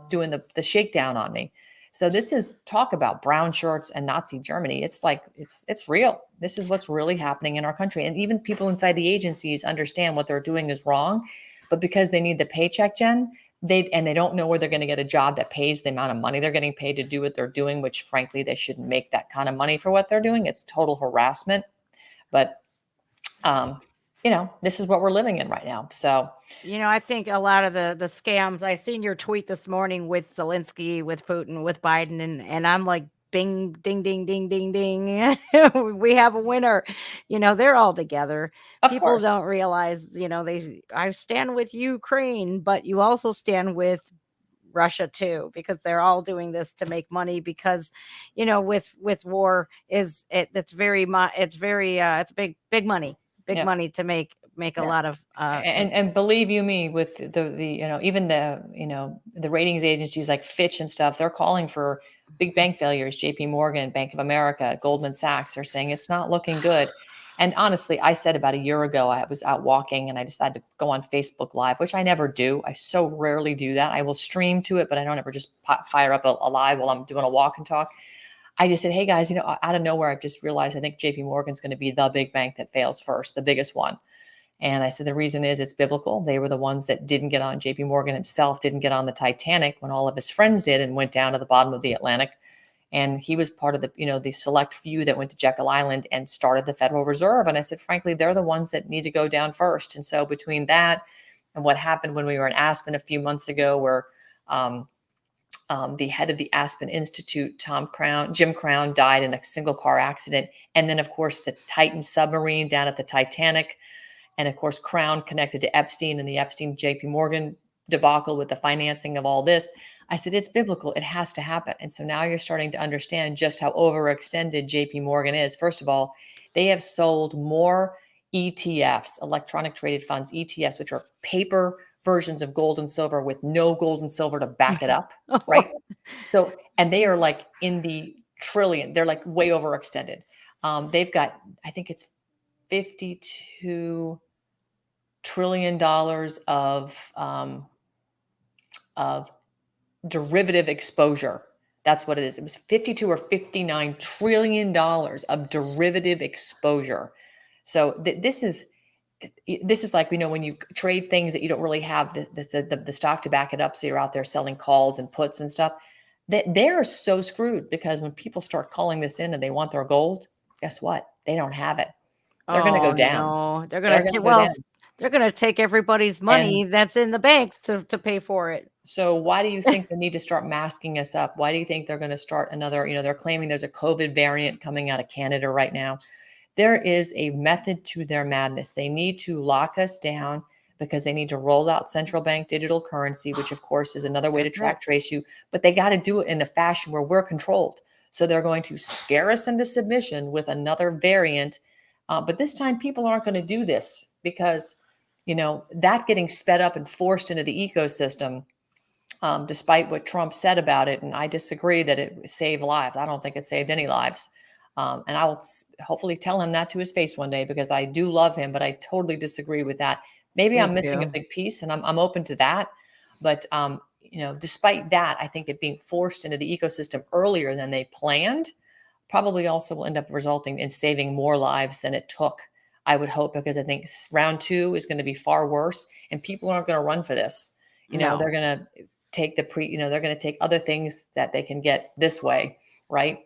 doing the shakedown on me. So this is talk about brown shirts and Nazi Germany. It's like, it's real. This is what's really happening in our country. And even people inside the agencies understand what they're doing is wrong, but because they need the paycheck, Jen, they don't know where they're going to get a job that pays the amount of money they're getting paid to do what they're doing, which frankly, they shouldn't make that kind of money for what they're doing. It's total harassment. But, this is what we're living in right now. So, I think a lot of the scams. I seen your tweet this morning with Zelensky, with Putin, with Biden, and I'm like, bing, ding, ding, ding, ding, ding. We have a winner. They're all together. of People course, don't realize, I stand with Ukraine, but you also stand with Russia too, because they're all doing this to make money, because with war it's very it's big money, yeah. to make a Yeah. lot of And believe you me, with the even the ratings agencies like Fitch and stuff, they're calling for big bank failures. JP Morgan, Bank of America, Goldman Sachs are saying it's not looking good. And honestly, I said about a year ago, I was out walking and I decided to go on Facebook Live, which I never do. I so rarely do that. I will stream to it, but I don't ever just fire up a live while I'm doing a walk and talk. I just said, hey guys, out of nowhere, I've just realized I think JP Morgan's going to be the big bank that fails first, the biggest one. And I said, the reason is it's biblical. They were the ones that didn't get on. JP Morgan himself didn't get on the Titanic when all of his friends did and went down to the bottom of the Atlantic. And he was part of the select few that went to Jekyll Island and started the Federal Reserve. And I said, frankly, they're the ones that need to go down first. And so between that and what happened when we were in Aspen a few months ago, where the head of the Aspen Institute, Jim Crown, died in a single car accident. And then, of course, the Titan submarine down at the Titanic. and of course Crown connected to Epstein and the Epstein JP Morgan debacle with the financing of all this. I said, it's biblical. It has to happen. And so now you're starting to understand just how overextended JP Morgan is. First of all, they have sold more ETFs, electronic traded funds, ETFs, which are paper versions of gold and silver with no gold and silver to back it up, right? So, and they are like in the trillion, they're like way overextended. They've got, I think it's $52 trillion of derivative exposure. That's what it is. It was 52 or $59 trillion of derivative exposure. So this is like, when you trade things that you don't really have the stock to back it up. So you're out there selling calls and puts and stuff. They're so screwed, because when people start calling this in and they want their gold, guess what? They don't have it. They're going to go down. No, They're going to go down. they're going to take everybody's money that's in the banks to pay for it. So why do you think they need to start masking us up? Why do you think they're going to start another, they're claiming there's a COVID variant coming out of Canada right now. There is a method to their madness. They need to lock us down, because they need to roll out central bank digital currency, which of course is another way to track trace you, but they got to do it in a fashion where we're controlled. So they're going to scare us into submission with another variant. But this time people aren't going to do this, because, that getting sped up and forced into the ecosystem, despite what Trump said about it. And I disagree that it saved lives. I don't think it saved any lives. And I will hopefully tell him that to his face one day, because I do love him, but I totally disagree with that. Maybe I'm missing a big piece, and I'm open to that. But, despite that, I think it being forced into the ecosystem earlier than they planned probably also will end up resulting in saving more lives than it took, I would hope, because I think round 2 is going to be far worse, and people aren't going to run for this. They're going to take they're going to take other things that they can get this way, right?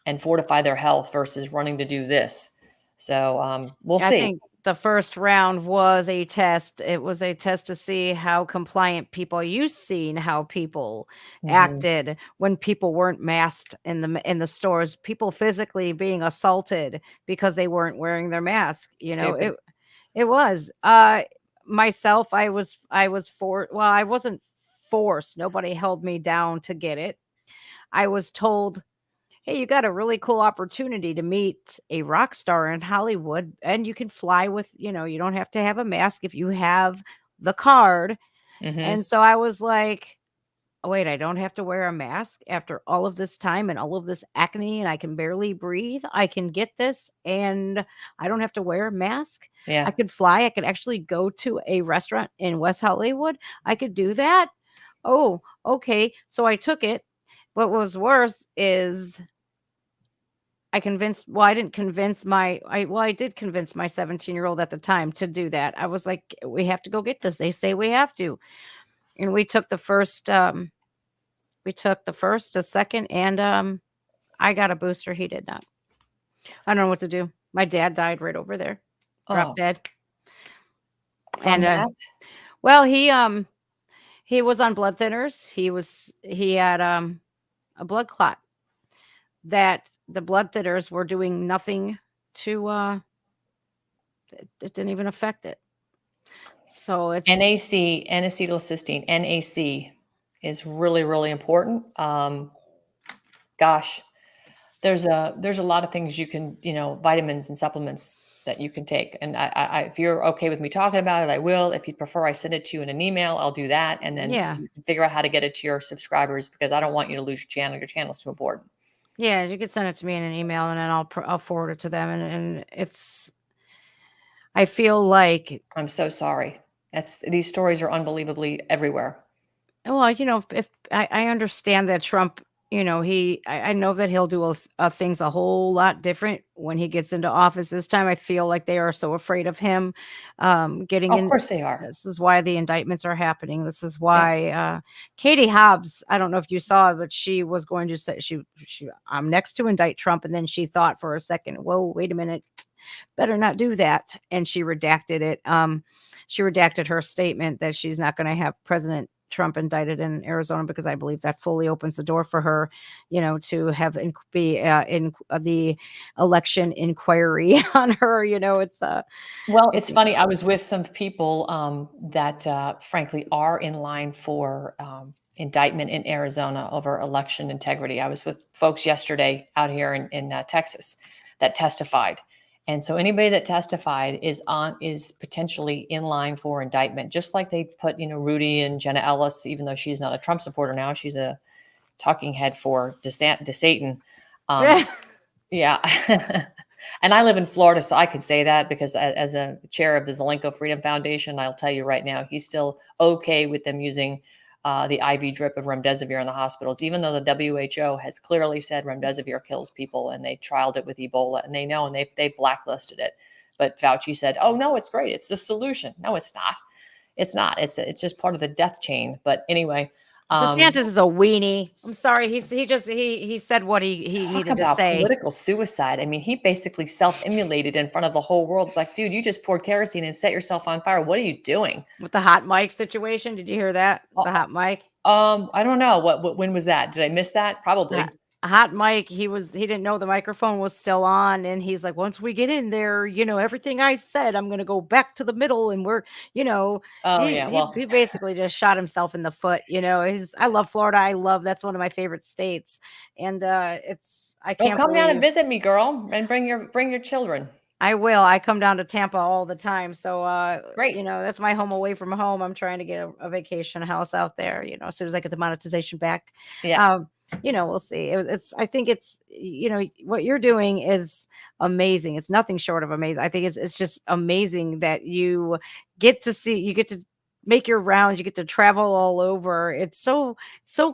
And fortify their health versus running to do this. So we'll see. I think the first round was a test. It was a test to see how compliant people. You've seen how people acted when people weren't masked in the stores. People physically being assaulted because they weren't wearing their mask. It was. Myself, I wasn't forced. Nobody held me down to get it. I was told, hey, you got a really cool opportunity to meet a rock star in Hollywood, and you can fly with, you don't have to have a mask if you have the card. And so I was like, oh, wait, I don't have to wear a mask after all of this time and all of this acne, and I can barely breathe. I can get this, and I don't have to wear a mask. Yeah. I could fly. I could actually go to a restaurant in West Hollywood. I could do that. Oh, okay. So I took it. What was worse is I did convince my 17-year-old at the time to do that. I was like, we have to go get this. They say we have to. And we took the first, the second, and I got a booster. He did not. I don't know what to do. My dad died right over there. Dropped dead. From that? Well, he was on blood thinners. He had a blood clot that the blood thinners were doing nothing to it didn't even affect it. So it's NAC, N-acetylcysteine, NAC is really, really important. Gosh, there's a lot of things you can, vitamins and supplements that you can take. And I if you're okay with me talking about it, I will. If you'd prefer I send it to you in an email, I'll do that. And then you can figure out how to get it to your subscribers, because I don't want you to lose your channel. Your channel's too important. Yeah, you could send it to me in an email, and then I'll forward it to them. And I feel like, I'm so sorry. These stories are unbelievably everywhere. well, if I understand that Trump, I know that he'll do things a whole lot different when he gets into office this time. I feel like they are so afraid of him getting in. Of course they are. This is why the indictments are happening. This is why Katie Hobbs, I don't know if you saw, but she was going to say I'm next to indict Trump. And then she thought for a second, whoa, wait a minute, better not do that. And she redacted it. She redacted her statement that she's not going to have President Trump indicted in Arizona, because I believe that fully opens the door for her, to have be in the election inquiry on her. Well, It's it's funny. I was with some people that, frankly, are in line for indictment in Arizona over election integrity. I was with folks yesterday out here in Texas that testified, and so anybody that testified is potentially in line for indictment. Just like they put, Rudy and Jenna Ellis, even though she's not a Trump supporter now, she's a talking head for DeSatan. Um, yeah. And I live in Florida, so I could say that because as a chair of the Zelenko Freedom Foundation, I'll tell you right now, he's still okay with them using the IV drip of remdesivir in the hospitals, even though the WHO has clearly said remdesivir kills people, and they trialed it with Ebola, and they know, and they blacklisted it. But Fauci said, "Oh no, it's great. It's the solution." No, it's not. It's not. It's just part of the death chain. But anyway, DeSantis is a weenie. I'm sorry. He said what he talk needed to about say political suicide. I mean, he basically self-immolated in front of the whole world. It's like, dude, you just poured kerosene and set yourself on fire. What are you doing? with the hot mic situation. Did you hear that? The hot mic. I don't know. When was that? Did I miss that? Hot, Probably. hot mic. He didn't know the microphone was still on, and he's like, once we get in there, everything I said, I'm gonna go back to the middle, and you know, Oh he yeah. he Well, he basically just shot himself in the foot. I love Florida. That's one of my favorite states, and I oh, can't come down and believe. visit me, girl, and bring your children. I will. I come down to Tampa all the time. So, Great. that's my home away from home. I'm trying to get a vacation house out there, as soon as I get the monetization back. Yeah. Um, we'll see. I think what you're doing is amazing. It's nothing short of amazing. I think it's just amazing that you get to make your rounds, you get to travel all over. It's so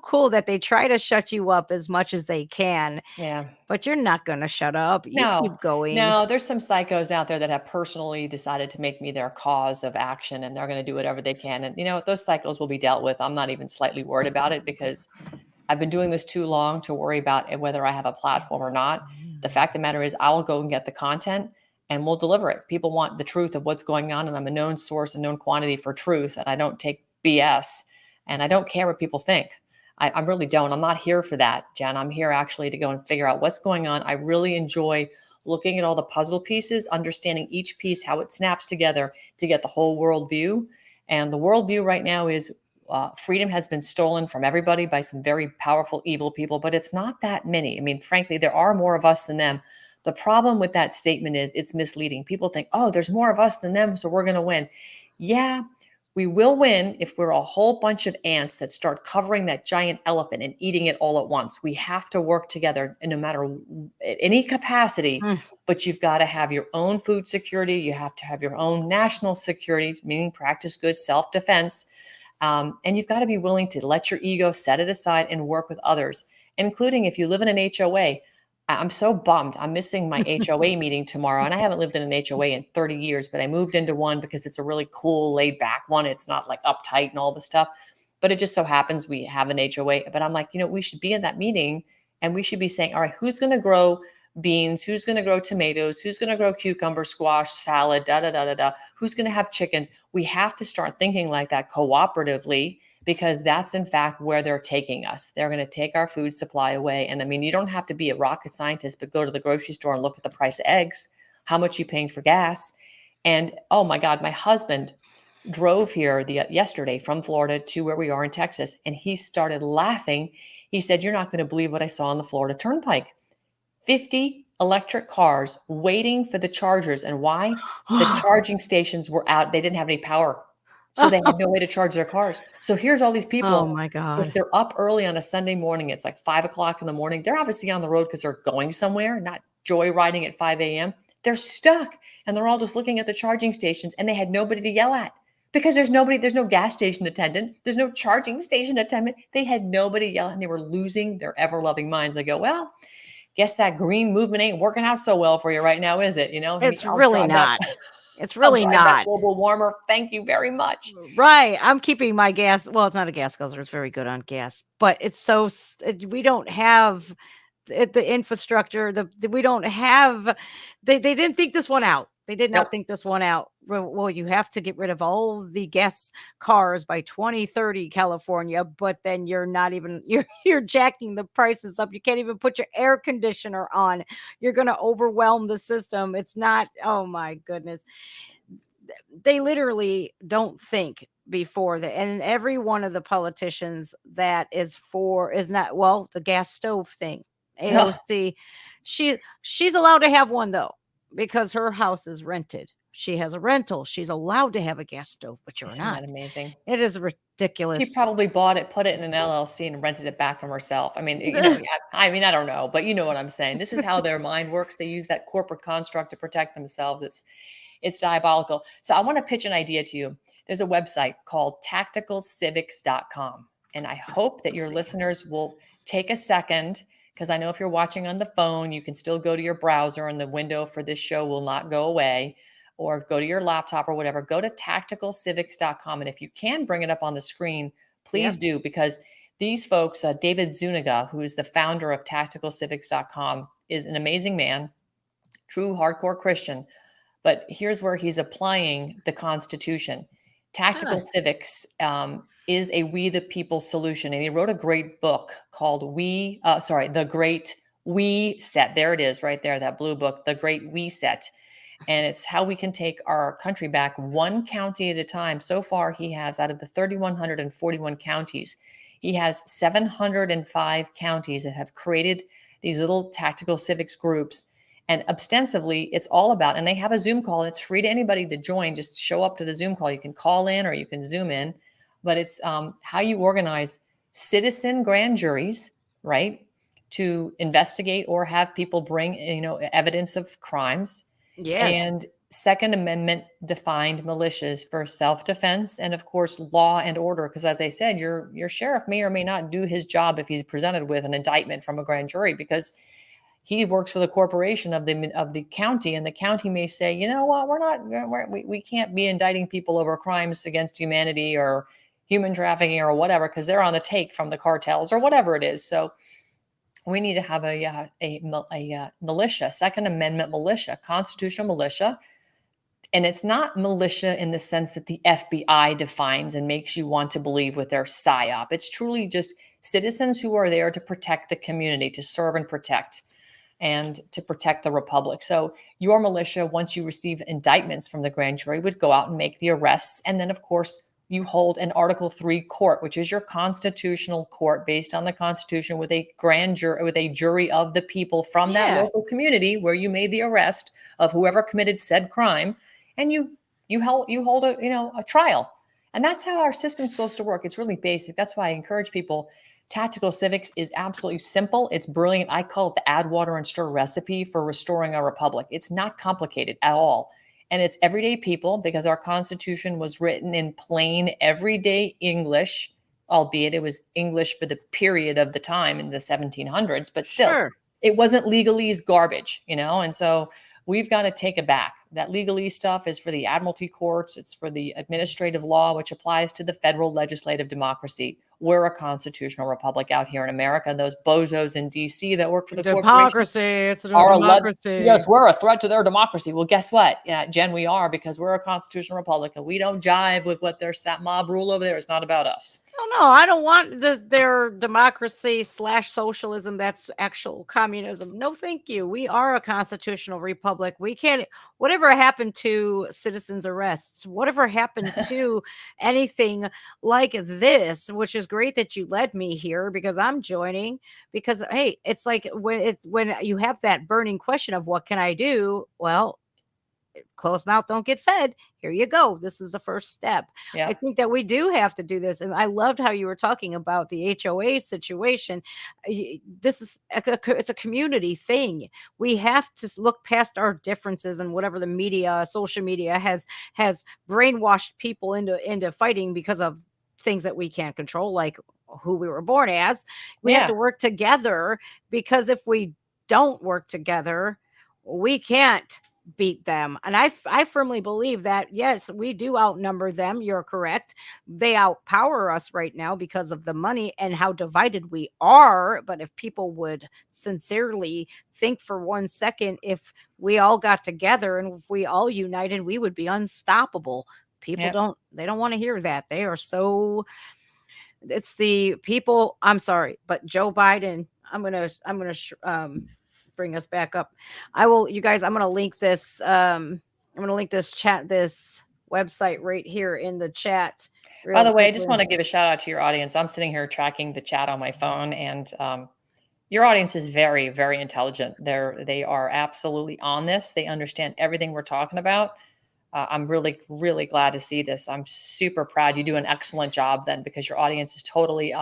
cool that they try to shut you up as much as they can, Yeah. but you're not going to shut up. You No, keep going. no, there's some psychos out there that have personally decided to make me their cause of action, and they're going to do whatever they can. And those cycles will be dealt with. I'm not even slightly worried about it because I've been doing this too long to worry about whether I have a platform or not. The fact of the matter is, I will go and get the content and we'll deliver it. People want the truth of what's going on, and I'm a known source, a known quantity for truth, and I don't take BS, and I don't care what people think. I really don't. I'm not here for that, Jen. I'm here actually to go and figure out what's going on. I really enjoy looking at all the puzzle pieces, understanding each piece, how it snaps together to get the whole worldview. And the worldview right now is freedom has been stolen from everybody by some very powerful, evil people, but it's not that many. I mean, frankly, there are more of us than them. The problem with that statement is it's misleading. People think, oh, there's more of us than them, so we're going to win. Yeah, we will win if we're a whole bunch of ants that start covering that giant elephant and eating it all at once. We have to work together, and no matter any capacity, Mm. but you've got to have your own food security. You have to have your own national security, meaning practice good self-defense. And you've got to be willing to let your ego set it aside and work with others, including if you live in an HOA. I'm so bummed. I'm missing my HOA meeting tomorrow. And I haven't lived in an HOA in 30 years, but I moved into one because it's a really cool, laid back one. It's not like uptight and all the stuff. But it just so happens we have an HOA. But I'm like, we should be in that meeting and we should be saying, all right, who's going to grow beans? Who's going to grow tomatoes? Who's going to grow cucumber, squash, salad, da, da, da, da, da. Who's going to have chickens? We have to start thinking like that cooperatively, because that's in fact where they're taking us. They're going to take our food supply away. And I mean, you don't have to be a rocket scientist, but go to the grocery store and look at the price of eggs, how much you paying for gas. And oh my God, my husband drove here yesterday from Florida to where we are in Texas, and he started laughing. He said, "You're not going to believe what I saw on the Florida Turnpike. 50 electric cars waiting for the chargers." And why? The charging stations were out. They didn't have any power. So they had no way to charge their cars. So here's all these Oh people. my If God. they're up early on a Sunday morning, it's like 5 o'clock in the morning. They're obviously on the road because they're going somewhere, not joyriding at 5 a.m. They're stuck, and they're all just looking at the charging stations, and they had nobody to yell at because there's no gas station attendant. There's no charging station attendant. They had nobody yell, and they were losing their ever-loving minds. I go, well, guess that green movement ain't working out so well for you right now, is it? It's I'll really drive that. not. It's I'll really drive that not. global warmer. Thank you very much. Right. I'm keeping my gas. Well, it's not a gas guzzler. It's very good on gas, but we don't have the infrastructure. We don't have. They didn't think this one out. They did Nope. not think this one out. Well, you have to get rid of all the gas cars by 2030, California, but then you're not even you're jacking the prices up. You can't even put your air conditioner on. You're going to overwhelm the system. It's not, oh my goodness. They literally don't think before that. And every one of the politicians that is not, well, the gas stove thing. AOC, she's allowed to have one though, because her house is rented. She has a rental. She's allowed to have a gas stove, but you're Isn't that not. amazing? It is She ridiculous. probably bought it, put it in an LLC, and rented it back from herself. I mean, I mean, I don't know, but you know what I'm saying. This is how their mind works. They use that corporate construct to protect themselves. It's diabolical. So I want to pitch an idea to you. There's a website called tacticalcivics.com. And I hope that Let's your see. listeners will take a second, because I know if you're watching on the phone, you can still go to your browser and the window for this show will not go away, or go to your laptop or whatever. Go to tacticalcivics.com. And if you can bring it up on the screen, please Yep. do, because these folks, David Zuniga, who is the founder of tacticalcivics.com, is an amazing man, true hardcore Christian. But here's where he's applying the Constitution. Tactical Ah, Civics is a We the People solution. And he wrote a great book called The Great We Set. There it is, right there, that blue book, The Great We Set. And it's how we can take our country back one county at a time. So far, he has, out of the 3,141 counties, he has 705 counties that have created these little tactical civics groups. And ostensibly, it's all about, and they have a Zoom call. It's free to anybody to join. Just show up to the Zoom call. You can call in or you can Zoom in. But it's how you organize citizen grand juries, right, to investigate or have people bring, evidence of crimes, yes. and Second Amendment defined militias for self-defense, and of course law and order. Because as I said, your sheriff may or may not do his job if he's presented with an indictment from a grand jury, because he works for the corporation of the county, and the county may say, you know what, we can't be indicting people over crimes against humanity or human trafficking or whatever, because they're on the take from the cartels or whatever it is. So we need to have a militia, Second Amendment militia, constitutional militia. And it's not militia in the sense that the FBI defines and makes you want to believe with their psyop. It's truly just citizens who are there to protect the community, to serve and protect, and to protect the republic. So your militia, once you receive indictments from the grand jury, would go out and make the arrests. And then, of course, you hold an Article 3 court, which is your constitutional court based on the Constitution, with a grand jury, with a jury of the people from that Yeah. local community where you made the arrest of whoever committed said crime, and you hold a trial. And that's how our system's supposed to work. It's really basic. That's why I encourage people. Tactical civics is absolutely simple. It's brilliant. I call it the add water and stir recipe for restoring our republic. It's not complicated at all. And it's everyday people, because our Constitution was written in plain, everyday English, albeit it was English for the period of the time in the 1700s, but still, Sure. it wasn't legalese garbage, And so we've got to take it back. That legalese stuff is for the admiralty courts. It's for the administrative law, which applies to the federal legislative democracy. We're a constitutional republic out here in America. And those bozos in DC that work for the corporation Democracy. It's a are democracy. yes, we're a threat to their democracy. Well, guess what? Yeah, Jen, we are, because we're a constitutional republic and we don't jive with what there's that mob rule over there. It's not about us. Oh no, I don't want their democracy / socialism. That's actual communism. No, thank you. We are a constitutional republic. We can't. Whatever happened to citizens' arrests? Whatever happened to anything like this? Which is great that you led me here, because I'm joining. Because hey, it's like when you have that burning question of what can I do? Well, closed mouth don't get fed. Here you go. This is the first step. Yeah. I think that we do have to do this. And I loved how you were talking about the HOA situation. This is it's a community thing. We have to look past our differences and whatever the media, social media has brainwashed people into fighting because of things that we can't control, like who we were born as. We have Yeah. to work together, because if we don't work together, we can't beat them. And I firmly believe that, yes, we do outnumber them. You're correct. They outpower us right now because of the money and how divided we are. But if people would sincerely think for 1 second, if we all got together and if we all united, we would be unstoppable. People Yep. they don't want to hear that. They are so, it's the people. I'm sorry, but Joe Biden. I'm gonna bring us back up. I will, you guys. I'm gonna link this. I'm gonna link this website right here in the chat By real the way, I just quickly. want to give a shout out to your audience. I'm sitting here tracking the chat on my phone, and your audience is very, very intelligent. They are absolutely on this. They understand everything we're talking about. I'm really, really glad to see this. I'm super proud. You do an excellent job then, because your audience is totally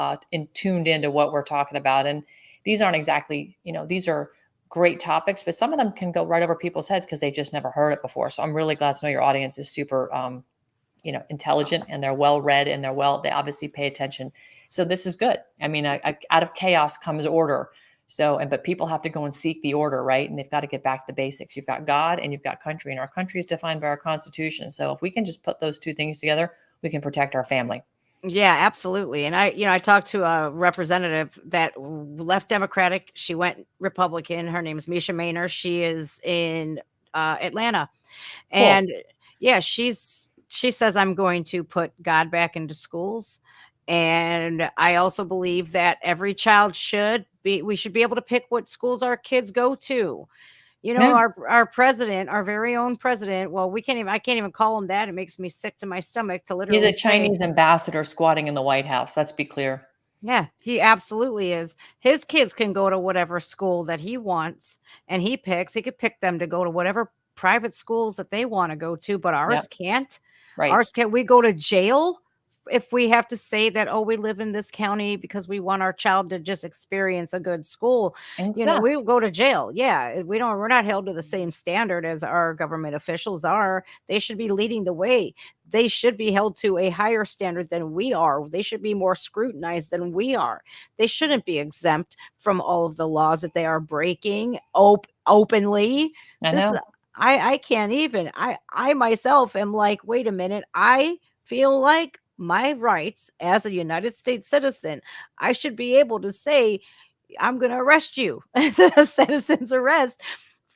tuned into what we're talking about. And these aren't exactly, these are great topics, but some of them can go right over people's heads because they've just never heard it before. So I'm really glad to know your audience is super, intelligent, and they're well read, and they obviously pay attention. So this is good. I mean, out of chaos comes order. So, but people have to go and seek the order, right? And they've got to get back to the basics. You've got God and you've got country, and our country is defined by our Constitution. So if we can just put those two things together, we can protect our family. Yeah, absolutely. And I talked to a representative that left Democratic. She went Republican. Her name is Misha Maynor. She is in Atlanta. Cool. And yeah, she says, I'm going to put God back into schools. And I also believe that every child we should be able to pick what schools our kids go to. Yeah. Our president, our very own president, well, I can't even call him that. It makes me sick to my stomach to He's literally a say, Chinese ambassador squatting in the White House. Let's be clear. yeah, he absolutely is. His kids can go to whatever school that he wants and he picks. He could pick them to go to whatever private schools that they want to go to, but ours Yep. can't. Right. Ours can't. We go to jail if we have to say that, oh, we live in this county because we want our child to just experience a good school. We will Exactly. go to jail. Yeah, we're not held to the same standard as our government officials are. They should be leading the way. They should be held to a higher standard than we are. They should be more scrutinized than we are. They shouldn't be exempt from all of the laws that they are breaking openly. I This know. I can't even. I myself am like, wait a minute. I feel like my rights as a United States citizen, I should be able to say, I'm going to arrest you as a citizen's arrest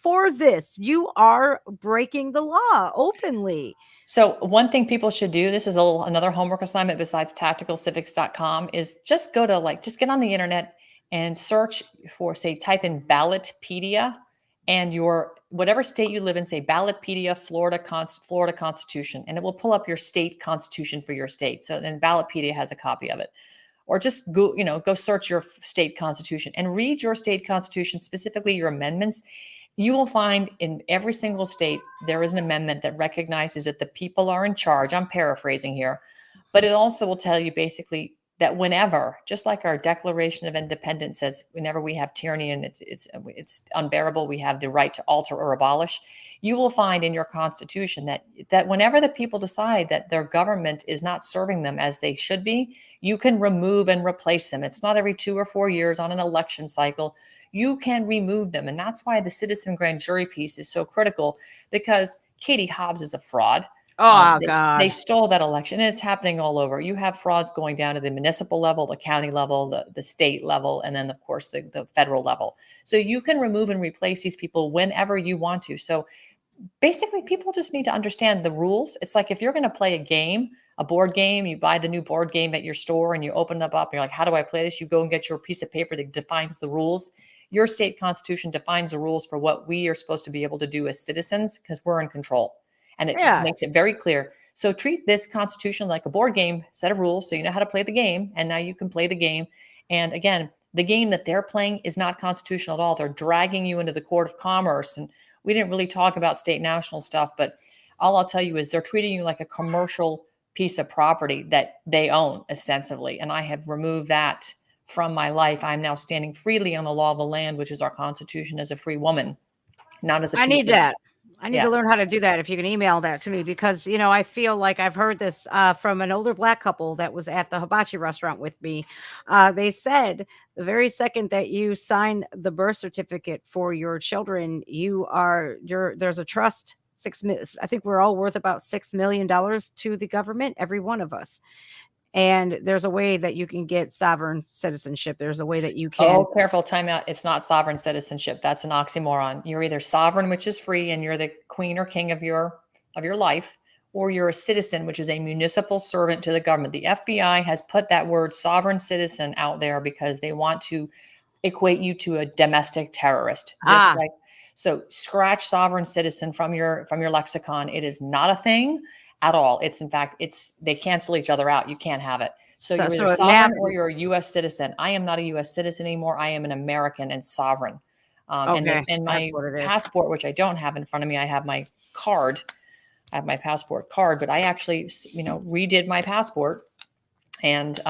for this. You are breaking the law openly. So one thing people should do, this is another homework assignment besides tacticalcivics.com, is just just get on the internet and search for, say, type in Ballotpedia, and your whatever state you live in, say Ballotpedia, Florida Constitution, and it will pull up your state constitution for your state. So then Ballotpedia has a copy of it. Or just go search your state constitution and read your state constitution, specifically your amendments. You will find in every single state there is an amendment that recognizes that the people are in charge. I'm paraphrasing here, but it also will tell you basically that whenever, just like our Declaration of Independence says, whenever we have tyranny and it's unbearable, we have the right to alter or abolish. You will find in your Constitution that whenever the people decide that their government is not serving them as they should be, you can remove and replace them. It's not every 2 or 4 years on an election cycle. You can remove them. And that's why the citizen grand jury piece is so critical, because Katie Hobbs is a fraud. Oh, They God. stole that election, and it's happening all over. You have frauds going down to the municipal level, the county level, the state level, and then, of course, the federal level. So you can remove and replace these people whenever you want to. So basically, people just need to understand the rules. It's like if you're going to play a game, a board game, you buy the new board game at your store and you open it up and you're like, how do I play this? You go and get your piece of paper that defines the rules. Your state constitution defines the rules for what we are supposed to be able to do as citizens, because we're in control. And it Yeah. makes it very clear. So treat this constitution like a board game, set of rules, so you know how to play the game. And now you can play the game. And again, the game that they're playing is not constitutional at all. They're dragging you into the court of commerce. And we didn't really talk about state national stuff, but all I'll tell you is they're treating you like a commercial piece of property that they own, ostensibly. And I have removed that from my life. I'm now standing freely on the law of the land, which is our Constitution, as a free woman, not as a I piece need of. that. I need to learn how to do that if you can email that to me because, I feel like I've heard this from an older Black couple that was at the hibachi restaurant with me. They said the very second that you sign the birth certificate for your children, there's a trust. I think we're all worth about $6 million to the government, every one of us. And there's a way that you can get sovereign citizenship. There's a way that you can. Oh, careful, time out. It's not sovereign citizenship. That's an oxymoron. You're either sovereign, which is free, and you're the queen or king of your life, or you're a citizen, which is a municipal servant to the government. The FBI has put that word sovereign citizen out there because they want to equate you to a domestic terrorist. So scratch sovereign citizen from your lexicon. It is not a thing at all. It's in fact, they cancel each other out. You can't have it. So you're either sovereign or you're a U.S. citizen. I am not a U.S. citizen anymore. I am an American and sovereign. And my passport, which I don't have in front of me, I have my card. I have my passport card, but I actually, redid my passport, and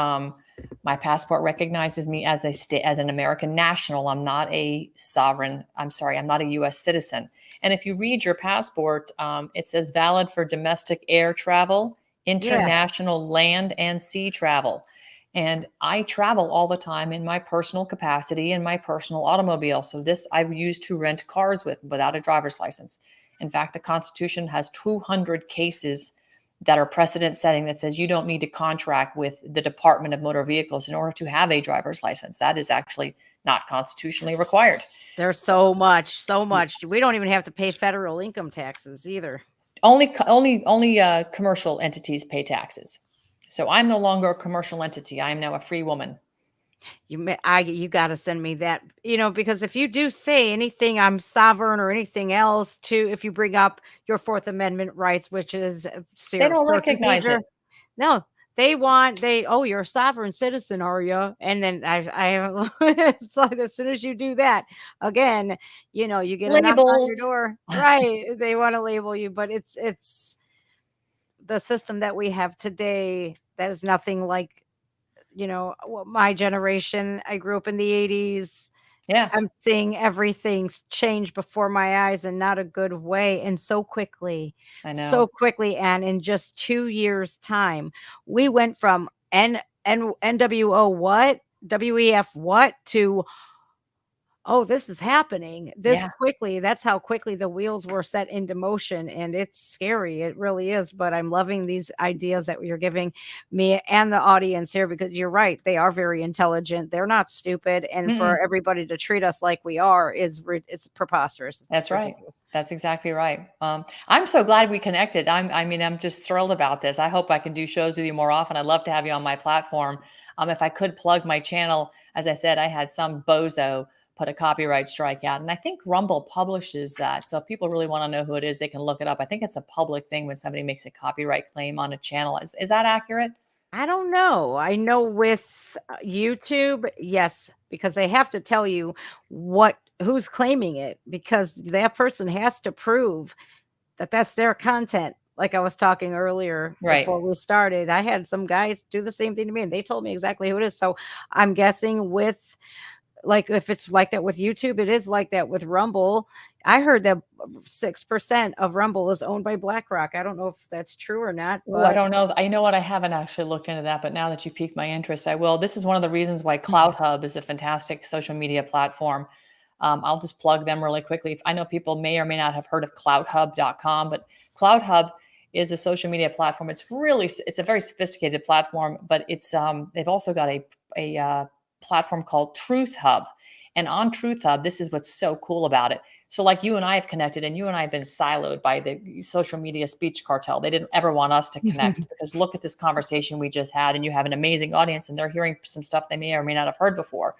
my passport recognizes me as an American national. I'm not a sovereign. I'm sorry, I'm not a U.S. citizen. And if you read your passport, it says valid for domestic air travel, international land and sea travel. And I travel all the time in my personal capacity in my personal automobile. So this I've used to rent cars without a driver's license. In fact, the Constitution has 200 cases that are precedent setting that says you don't need to contract with the Department of Motor Vehicles in order to have a driver's license. That is actually not constitutionally required. There's so much. We don't even have to pay federal income taxes either. Only commercial entities pay taxes. So I'm no longer a commercial entity. I am now a free woman. You got to send me that, because if you do say anything, I'm sovereign or anything else if you bring up your Fourth Amendment rights, which is they don't recognize it. No, you're a sovereign citizen, are you? And then I it's like as soon as you do that again, you get a knock on your door, right? They want to label you, but it's the system that we have today that is nothing like my generation. I grew up in the 80s. Yeah. I'm seeing everything change before my eyes in not a good way. And so quickly, I know. So quickly. And in just 2 years time, we went from NWO what, WEF what to, oh, this is happening this quickly. That's how quickly the wheels were set into motion. And it's scary. It really is. But I'm loving these ideas that you're giving me and the audience here, because you're right. They are very intelligent. They're not stupid. And for everybody to treat us like we are it's preposterous. That's ridiculous. Right. That's exactly right. I'm so glad we connected. I'm just thrilled about this. I hope I can do shows with you more often. I'd love to have you on my platform. If I could plug my channel, as I said, I had some bozo put a copyright strike out. And I think Rumble publishes that. So if people really want to know who it is, they can look it up. I think it's a public thing when somebody makes a copyright claim on a channel. Is that accurate? I don't know. I know with YouTube, yes, because they have to tell you who's claiming it, because that person has to prove that that's their content. Like I was talking earlier before we started, I had some guys do the same thing to me and they told me exactly who it is. So I'm guessing if it's like that with YouTube, it is like that with Rumble. I heard that 6% of Rumble is owned by BlackRock. I don't know if that's true or not. But I don't know. I know what, I haven't actually looked into that, but now that you piqued my interest, I will. This is one of the reasons why CloutHub is a fantastic social media platform. I'll just plug them really quickly. I know people may or may not have heard of clouthub.com, but CloutHub is a social media platform. It's a very sophisticated platform, but they've also got a platform called Truth Hub. And on Truth Hub, this is what's so cool about it. So like you and I have connected, and you and I have been siloed by the social media speech cartel. They didn't ever want us to connect because look at this conversation we just had, and you have an amazing audience and they're hearing some stuff they may or may not have heard before.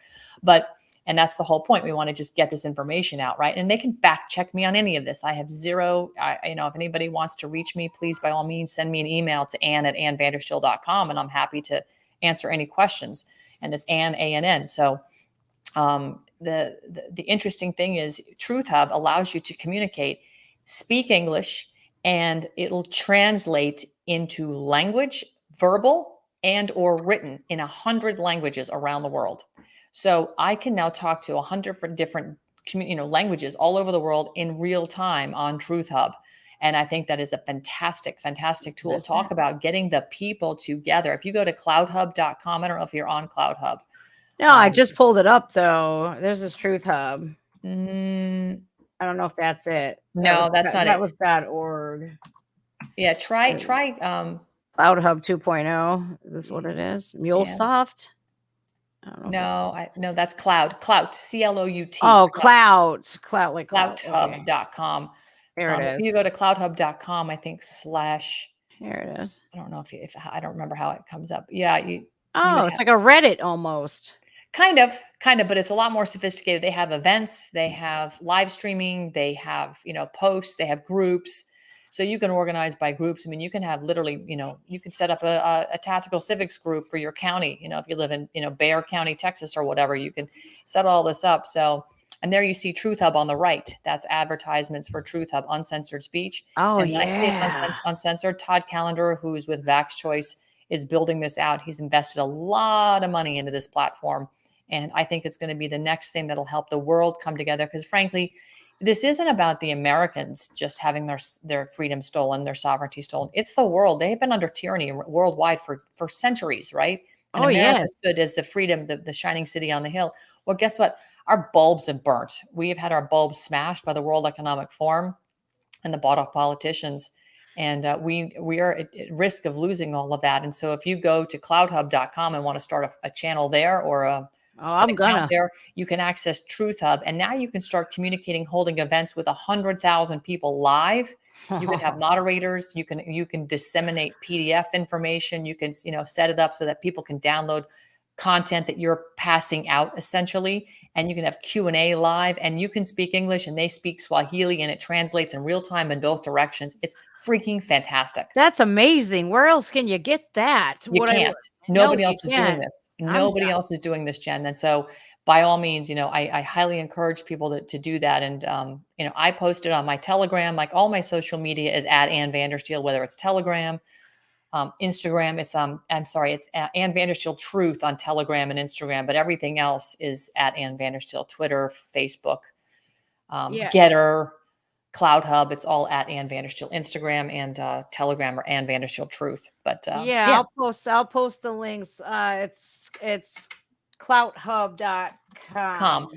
And that's the whole point. We want to just get this information out, right? And they can fact check me on any of this. I have zero, if anybody wants to reach me, please, by all means, send me an email to ann@annvandersteel.com, and I'm happy to answer any questions. And it's Ann, A-N-N. So the interesting thing is Truth Hub allows you to communicate, speak English, and it'll translate into language, verbal and or written, in 100 languages around the world. So I can now talk to 100 different languages all over the world in real time on Truth Hub. And I think that is a fantastic, fantastic tool to talk about getting the people together. If you go to cloudhub.com, I don't know if you're on CloudHub. No, I just pulled it up though. There's this Truth Hub. Mm, I don't know if that's it. No, that's not that it. was .org. Yeah, try Cloud Hub 2.0. Is this what it is? MuleSoft? I don't know. No, that's Clout, CLOUT. Oh, Clout, like clouthub.com. There it is. If you go to cloudhub.com, I think / Here it is. I don't know if I don't remember how it comes up. Yeah, it's like a Reddit almost. Kind of, but it's a lot more sophisticated. They have events, they have live streaming, they have, posts, they have groups. So you can organize by groups. I mean, you can have literally, you can set up a tactical civics group for your county. If you live in, Bexar County, Texas or whatever, you can set all this up. So, and there you see Truth Hub on the right. That's advertisements for Truth Hub, uncensored speech. Oh, and I see it's uncensored. Todd Callender, who's with Vax Choice, is building this out. He's invested a lot of money into this platform. And I think it's going to be the next thing that'll help the world come together. Because frankly, this isn't about the Americans just having their freedom stolen, their sovereignty stolen. It's the world. They've been under tyranny worldwide for centuries, right? And America stood as the freedom, the shining city on the hill. Well, guess what? Our bulbs have burnt. We have had our bulbs smashed by the World Economic Forum and the bought off politicians. And we are at risk of losing all of that. And so if you go to cloudhub.com and want to start a channel there or I'm gonna there, you can access Truth Hub, and now you can start communicating, holding events with 100,000 people live. You can have moderators. You can disseminate PDF information. You can set it up so that people can download content that you're passing out essentially, and you can have Q&A live, and you can speak English and they speak Swahili, and it translates in real time in both directions. It's freaking fantastic. That's amazing. Where else can you get that? You can't. Nobody else is doing this. Nobody else is doing this, Jen. And so by all means, I highly encourage people to do that. And, I posted on my Telegram, like all my social media is at Ann Vandersteel, whether it's Telegram, Instagram, it's Ann Vandersteel Truth on Telegram and Instagram, but everything else is at Ann Vandersteel, Twitter, Facebook, Getter, Cloud Hub. It's all at Ann Vandersteel, Instagram and Telegram or Ann Vandersteel Truth. But I'll post the links. It's clouthub.com.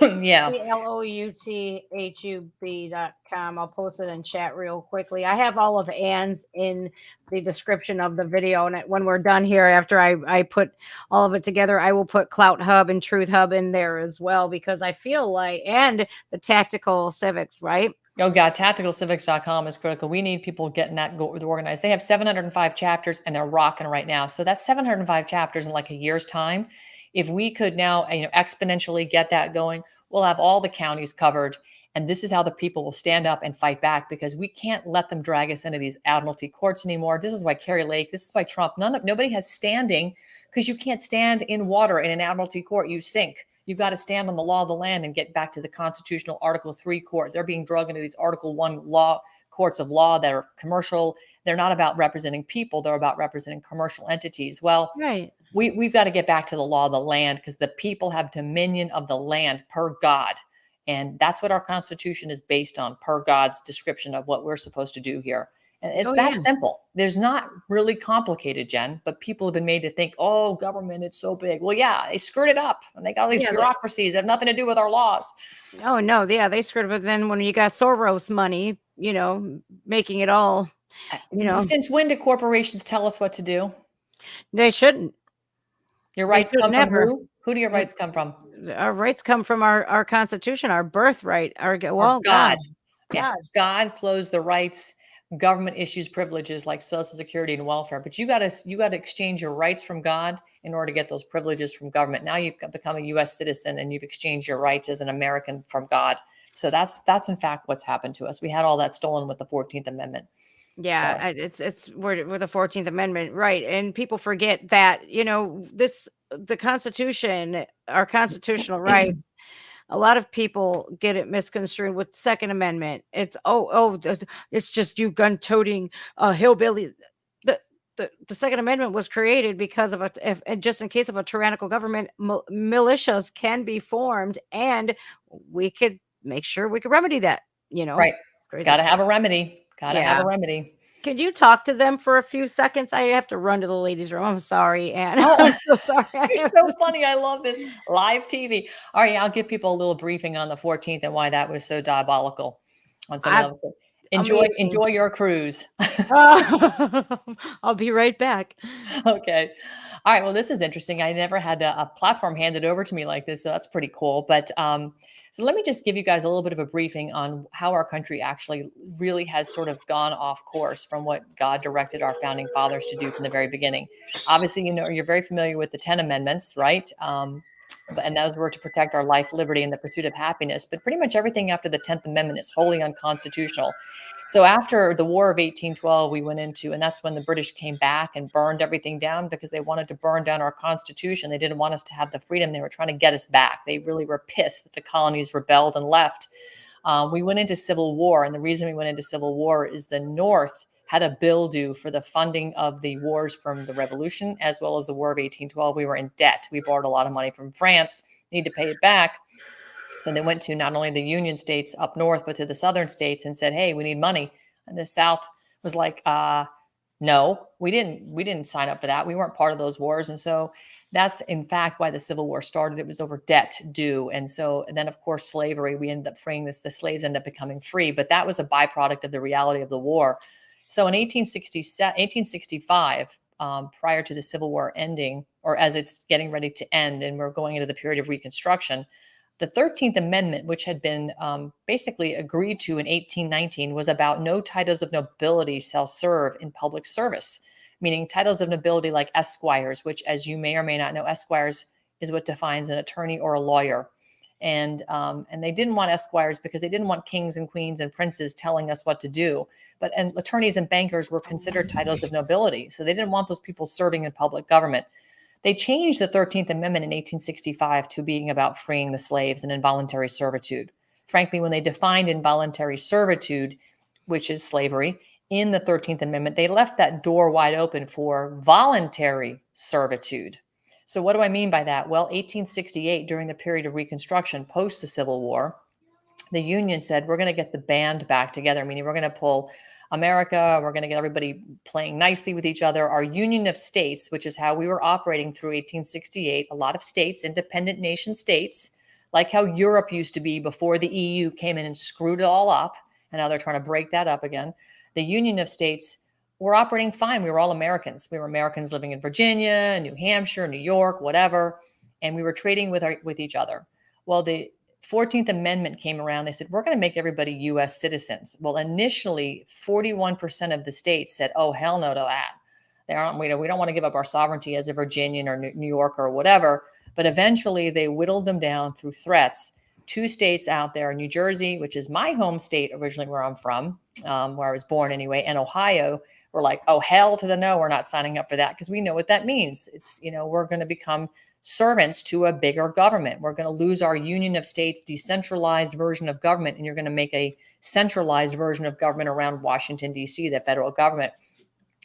Yeah. clouthub.com. I'll post it in chat real quickly. I have all of Ann's in the description of the video, and when we're done here, after I put all of it together, I will put Clout Hub and Truth Hub in there as well, because I feel like, and the Tactical Civics, right? Oh God, tacticalcivics.com is critical. We need people getting that organized. They have 705 chapters and they're rocking right now. So that's 705 chapters in like a year's time. If we could now, exponentially get that going, we'll have all the counties covered. And this is how the people will stand up and fight back, because we can't let them drag us into these admiralty courts anymore. This is why Kerry Lake, this is why Trump, nobody has standing, because you can't stand in water in an admiralty court. You sink. You've got to stand on the law of the land and get back to the constitutional Article 3 court. They're being dragged into these Article 1 law courts of law that are commercial. They're not about representing people. They're about representing commercial entities. Well, right. We've got to get back to the law of the land, because the people have dominion of the land per God. And that's what our Constitution is based on, per God's description of what we're supposed to do here. And it's simple. There's not really complicated, Jen, but people have been made to think, oh, government, it's so big. Well, yeah, they screwed it up. And they got all these bureaucracies that have nothing to do with our laws. Oh, no. Yeah, they screwed it. But then when you got Soros money, making it all, Since when do corporations tell us what to do? They shouldn't. Your rights come from who? Who do your rights come from? Our rights come from our Constitution, our birthright, God. Yeah, God flows the rights. Government issues privileges like Social Security and welfare, but you got to exchange your rights from God in order to get those privileges from government. Now you've become a U.S. citizen and you've exchanged your rights as an American from God. So that's in fact what's happened to us. We had all that stolen with the 14th Amendment. Yeah, so. We're the 14th Amendment, right? And people forget that the Constitution, our constitutional rights. A lot of people get it misconstrued with Second Amendment. It's it's just you gun-toting hillbillies. The the Second Amendment was created because of just in case of a tyrannical government, militias can be formed, and we could make sure we could remedy that. Right. Crazy. Got to have a remedy. Got to have a remedy. Can you talk to them for a few seconds? I have to run to the ladies' room. I'm sorry, Anne. Oh, I'm so sorry. you're so funny. I love this live TV. All right, I'll give people a little briefing on the 14th and why that was so diabolical on someone else. Enjoy your cruise. I'll be right back. Okay. All right. Well, this is interesting. I never had a platform handed over to me like this, so that's pretty cool. But so let me just give you guys a little bit of a briefing on how our country actually really has sort of gone off course from what God directed our founding fathers to do from the very beginning. Obviously, you're very familiar with the 10 Amendments, right? And those were to protect our life, liberty, and the pursuit of happiness. But pretty much everything after the 10th Amendment is wholly unconstitutional. So after the War of 1812, we went into, and that's when the British came back and burned everything down because they wanted to burn down our Constitution. They didn't want us to have the freedom. They were trying to get us back. They really were pissed that the colonies rebelled and left. We went into civil war, and the reason we went into civil war is the North had a bill due for the funding of the wars from the Revolution, as well as the War of 1812. We were in debt. We borrowed a lot of money from France, need to pay it back. So they went to not only the Union states up north, but to the southern states and said, hey, we need money. And the South was like, no, we didn't sign up for that. We weren't part of those wars. And so that's in fact why the Civil War started. It was over debt due. And then of course, slavery, we ended up freeing the slaves ended up becoming free, but that was a byproduct of the reality of the war. So in 1865, prior to the Civil War ending, or as it's getting ready to end, and we're going into the period of Reconstruction, the 13th Amendment, which had been basically agreed to in 1819, was about no titles of nobility shall serve in public service, meaning titles of nobility like esquires, which, as you may or may not know, esquires is what defines an attorney or a lawyer. And they didn't want esquires because they didn't want kings and queens and princes telling us what to do. And attorneys and bankers were considered titles of nobility. So they didn't want those people serving in public government. They changed the 13th Amendment in 1865 to being about freeing the slaves and involuntary servitude. Frankly, when they defined involuntary servitude, which is slavery, in the 13th Amendment, they left that door wide open for voluntary servitude. So what do I mean by that? Well, 1868, during the period of Reconstruction, post the Civil War, the Union said, we're going to get the band back together, meaning we're going to pull America, we're going to get everybody playing nicely with each other. Our Union of States, which is how we were operating through 1868, a lot of states, independent nation states, like how Europe used to be before the EU came in and screwed it all up, and now they're trying to break that up again. The Union of States were operating fine. We were all Americans. We were Americans living in Virginia, New Hampshire, New York, whatever, and we were trading with each other. Well, the 14th Amendment came around. They said, we're going to make everybody U.S. citizens. Well, initially, 41% of the states said, oh, hell no to that. We don't want to give up our sovereignty as a Virginian or New Yorker or whatever. But eventually, they whittled them down through threats. 2 states out there, New Jersey, which is my home state originally where I'm from, where I was born anyway, and Ohio, were like, oh, hell to the no, we're not signing up for that because we know what that means. It's, we're going to become servants to a bigger government. We're going to lose our Union of States decentralized version of government, and you're going to make a centralized version of government around Washington, D.C., the federal government.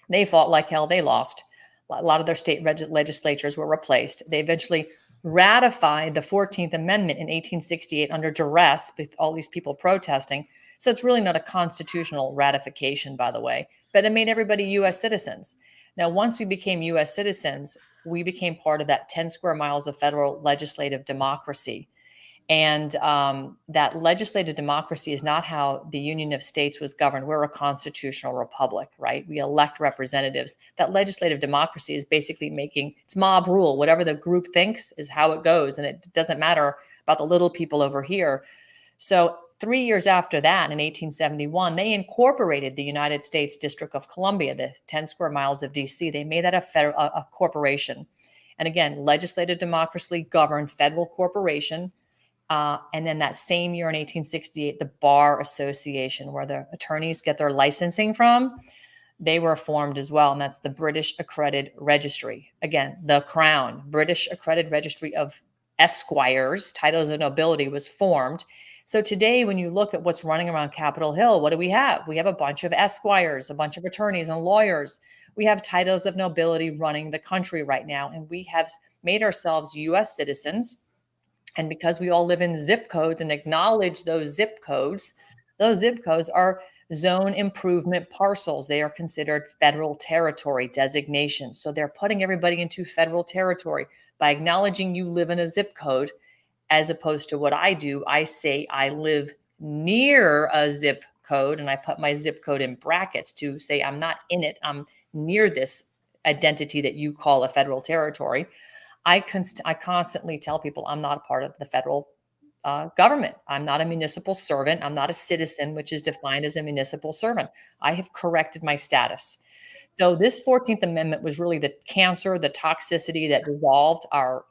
They fought like hell. They lost. A lot of their state legislatures were replaced. They eventually ratified the 14th Amendment in 1868 under duress with all these people protesting. So it's really not a constitutional ratification, by the way, but it made everybody U.S. citizens. Now, once we became U.S. citizens, we became part of that 10 square miles of federal legislative democracy. And that legislative democracy is not how the Union of States was governed. We're a constitutional republic, right? We elect representatives. That legislative democracy is basically it's mob rule. Whatever the group thinks is how it goes. And it doesn't matter about the little people over here. So 3 years after that, in 1871, they incorporated the United States District of Columbia, the 10 square miles of D.C. They made that a corporation. And again, legislative democracy governed federal corporation. And then that same year in 1868, the Bar Association, where the attorneys get their licensing from, they were formed as well. And that's the British Accredited Registry. Again, the Crown, British Accredited Registry of Esquires, titles of nobility, was formed. So today, when you look at what's running around Capitol Hill, what do we have? We have a bunch of esquires, a bunch of attorneys and lawyers. We have titles of nobility running the country right now, and we have made ourselves US citizens. And because we all live in zip codes and acknowledge those zip codes are zone improvement parcels. They are considered federal territory designations. So they're putting everybody into federal territory by acknowledging you live in a zip code, as opposed to what I do. I say I live near a zip code, and I put my zip code in brackets to say I'm not in it. I'm near this identity that you call a federal territory. I constantly tell people I'm not a part of the federal government. I'm not a municipal servant. I'm not a citizen, which is defined as a municipal servant. I have corrected my status. So this 14th Amendment was really the cancer, the toxicity that dissolved our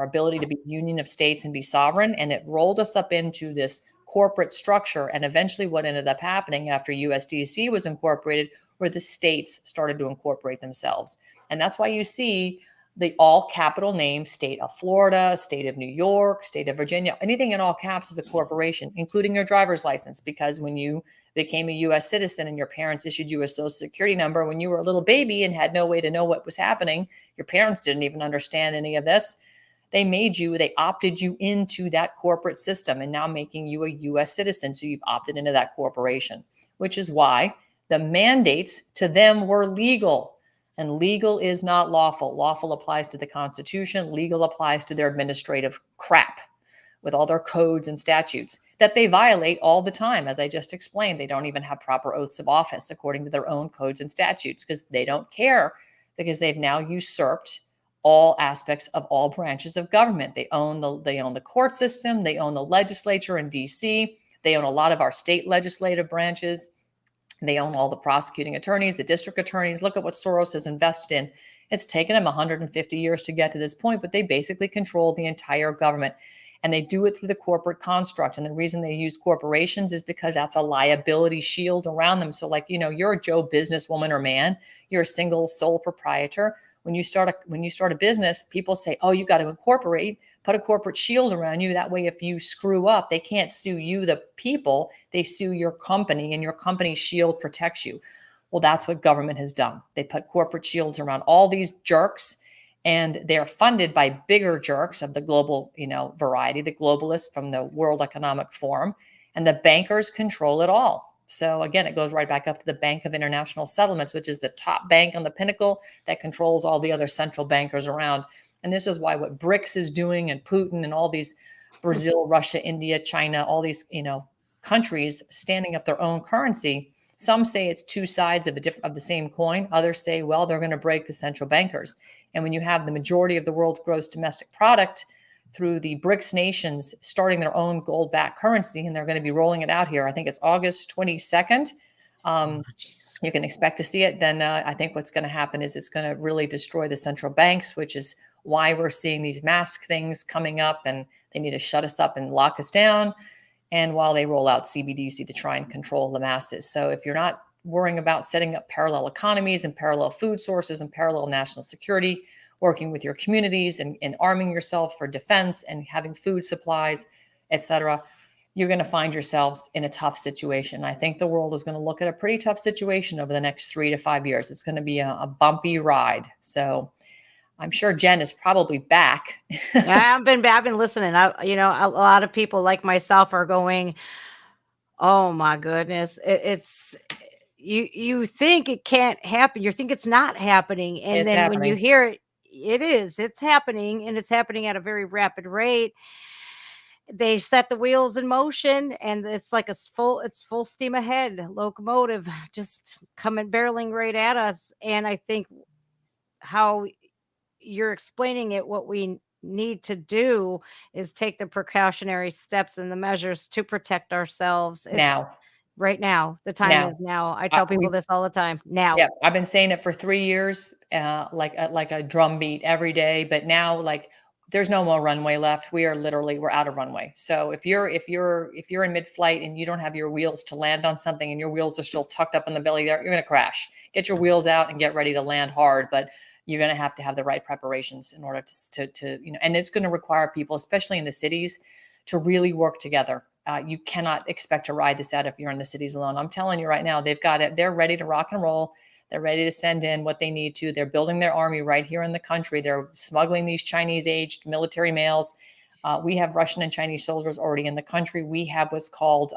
ability to be union of states and be sovereign. And it rolled us up into this corporate structure. And eventually what ended up happening after USDC was incorporated, where the states started to incorporate themselves. And that's why you see the all capital name state of Florida, state of New York, state of Virginia, anything in all caps is a corporation, including your driver's license. Because when you became a US citizen and your parents issued you a social security number when you were a little baby and had no way to know what was happening, your parents didn't even understand any of this. They opted you into that corporate system, and now making you a US citizen. So you've opted into that corporation, which is why the mandates to them were legal. And legal is not lawful. Lawful applies to the Constitution. Legal applies to their administrative crap with all their codes and statutes that they violate all the time. As I just explained, they don't even have proper oaths of office according to their own codes and statutes, because they don't care, because they've now usurped all aspects of all branches of government. They own the court system. They own the legislature in DC. They own a lot of our state legislative branches. They own all the prosecuting attorneys, the district attorneys. Look at what Soros has invested in. It's taken them 150 years to get to this point, but they basically control the entire government. And they do it through the corporate construct. And the reason they use corporations is because that's a liability shield around them. So, like, you're a Joe businesswoman or man, you're a single sole proprietor. When you start a business, people say, oh, you got to incorporate, put a corporate shield around you. That way, if you screw up, they can't sue you, the people, they sue your company, and your company's shield protects you. Well, that's what government has done. They put corporate shields around all these jerks, and they're funded by bigger jerks of the global, variety, the globalists from the World Economic Forum, and the bankers control it all. So again, it goes right back up to the Bank of International Settlements, which is the top bank on the pinnacle that controls all the other central bankers around. And this is why what BRICS is doing, and Putin and all these Brazil, Russia, India, China, all these, countries standing up their own currency. Some say it's two sides of the same coin. Others say, well, they're going to break the central bankers. And when you have the majority of the world's gross domestic product through the BRICS nations starting their own gold-backed currency, and they're going to be rolling it out here. I think it's August 22nd. You can expect to see it. Then I think what's going to happen is it's going to really destroy the central banks, which is why we're seeing these mask things coming up, and they need to shut us up and lock us down. And while they roll out CBDC to try and control the masses. So if you're not worrying about setting up parallel economies and parallel food sources and parallel national security, working with your communities and arming yourself for defense and having food supplies, etc., you're going to find yourselves in a tough situation. I think the world is going to look at a pretty tough situation over the next 3 to 5 years. It's going to be a bumpy ride. So I'm sure Jen is probably back. Yeah, I've been listening. A lot of people like myself are going, oh my goodness, it's you think it can't happen. You think it's not happening, and It's then when you happening. hear it, it's happening, and it's happening at a very rapid rate. They set the wheels in motion, and it's like it's full steam ahead locomotive, just coming barreling right at us. And I think how you're explaining it, what we need to do is take the precautionary steps and the measures to protect ourselves. It's Now, right now. The time now, is now. I tell people we this all the time. Now. yeah, I've been saying it for 3 years, like a drum beat every day. But now, like, there's no more runway left. We're out of runway. So if you're in mid-flight and you don't have your wheels to land on something, and your wheels are still tucked up in the belly, there, you're going to crash. Get your wheels out and get ready to land hard. But you're going to have the right preparations in order to and it's going to require people, especially in the cities, to really work together you cannot expect to ride this out if you're in the cities alone. I'm telling you right now, they've got it. They're ready to rock and roll. They're ready to send in what they need to. They're building their army right here in the country. They're smuggling these Chinese-aged military males. We have Russian and Chinese soldiers already in the country. We have what's called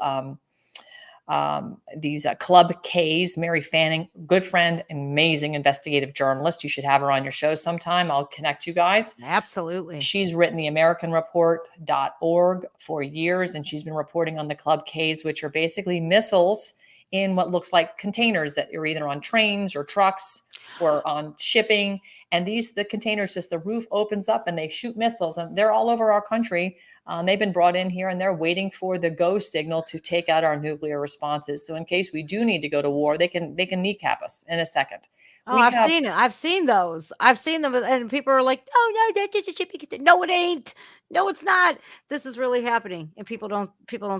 these Club Ks. Mary Fanning, good friend, amazing investigative journalist. You should have her on your show sometime. I'll connect you guys. Absolutely. She's written the AmericanReport.org for years, and she's been reporting on the Club Ks, which are basically missiles in what looks like containers that are either on trains or trucks or on shipping. And the containers, just the roof opens up and they shoot missiles, and they're all over our country. They've been brought in here and they're waiting for the go signal to take out our nuclear responses. So in case we do need to go to war, they can kneecap us in a second. Oh, I've seen it. I've seen those. I've seen them, and people are like, "Oh no, that's just a chippy." No, it ain't. No, it's not. This is really happening, and people don't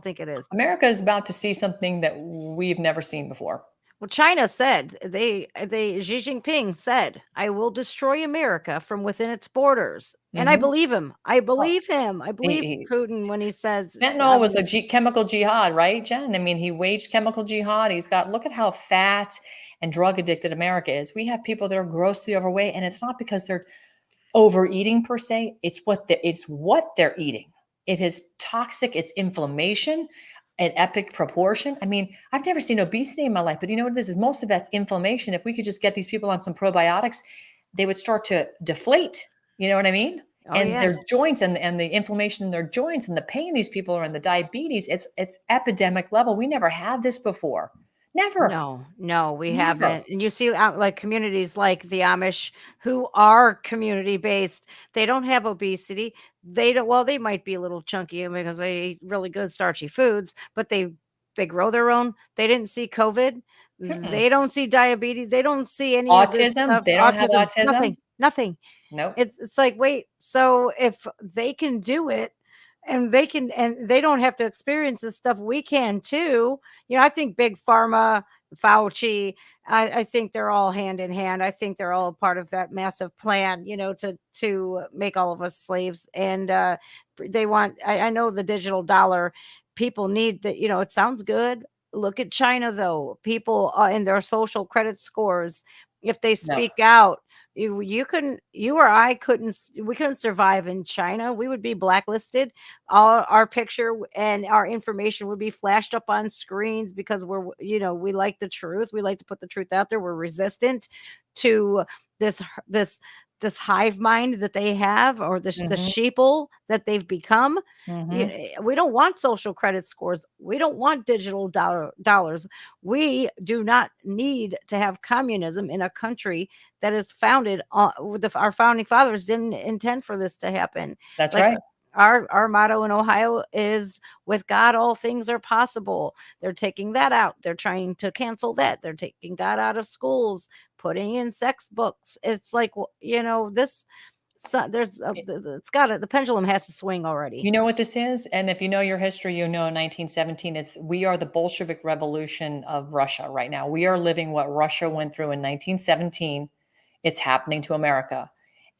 think it is. America is about to see something that we've never seen before. Well, China said Xi Jinping said, "I will destroy America from within its borders," and I believe him. I believe him. I believe Putin when he says fentanyl was a chemical jihad, right, Jen? I mean, he waged chemical jihad. Look at how fat and drug addicted America is. We have people that are grossly overweight, and it's not because they're overeating per se. It's what they're eating. It is toxic. It's inflammation at epic proportion. I mean, I've never seen obesity in my life, but you know what it is most of that's inflammation. If we could just get these people on some probiotics, they would start to deflate. You know what I mean? Oh, and yeah. their joints and the inflammation in their joints and the pain these people are in, the diabetes, it's epidemic level. We never had this before. Never. No, we haven't. And you see like communities like the Amish who are community based, they don't have obesity. They don't, well, they might be a little chunky because they eat really good starchy foods, but they grow their own. They didn't see COVID. They don't see diabetes. They don't see any of this Autism. stuff. They don't have autism. Nothing. Nope. It's like, wait, so if they can do it, and they don't have to experience this stuff, we can too. You know, I think big pharma, Fauci, I think they're all hand in hand. I think they're all a part of that massive plan, you know, to make all of us slaves. And they want, I know the digital dollar, people need that, you know, it sounds good. Look at China though. People in their social credit scores, if they speak out, you couldn't, you or I couldn't, we couldn't survive in China. We would be blacklisted. Our picture and our information would be flashed up on screens because we're, you know, we like the truth. We like to put the truth out there. We're resistant to this hive mind that they have, or the sheeple that they've become. We don't want social credit scores. We don't want digital dollars. We do not need to have communism in a country that is founded on, our founding fathers didn't intend for this to happen. That's right. Our motto in Ohio is, with God, all things are possible. They're taking that out. They're trying to cancel that. They're taking God out of schools, putting in sex books. It's like, you know, this, so the pendulum has to swing already. You know what this is? And if you know your history, you know 1917, we are the Bolshevik revolution of Russia right now. We are living what Russia went through in 1917. It's happening to America.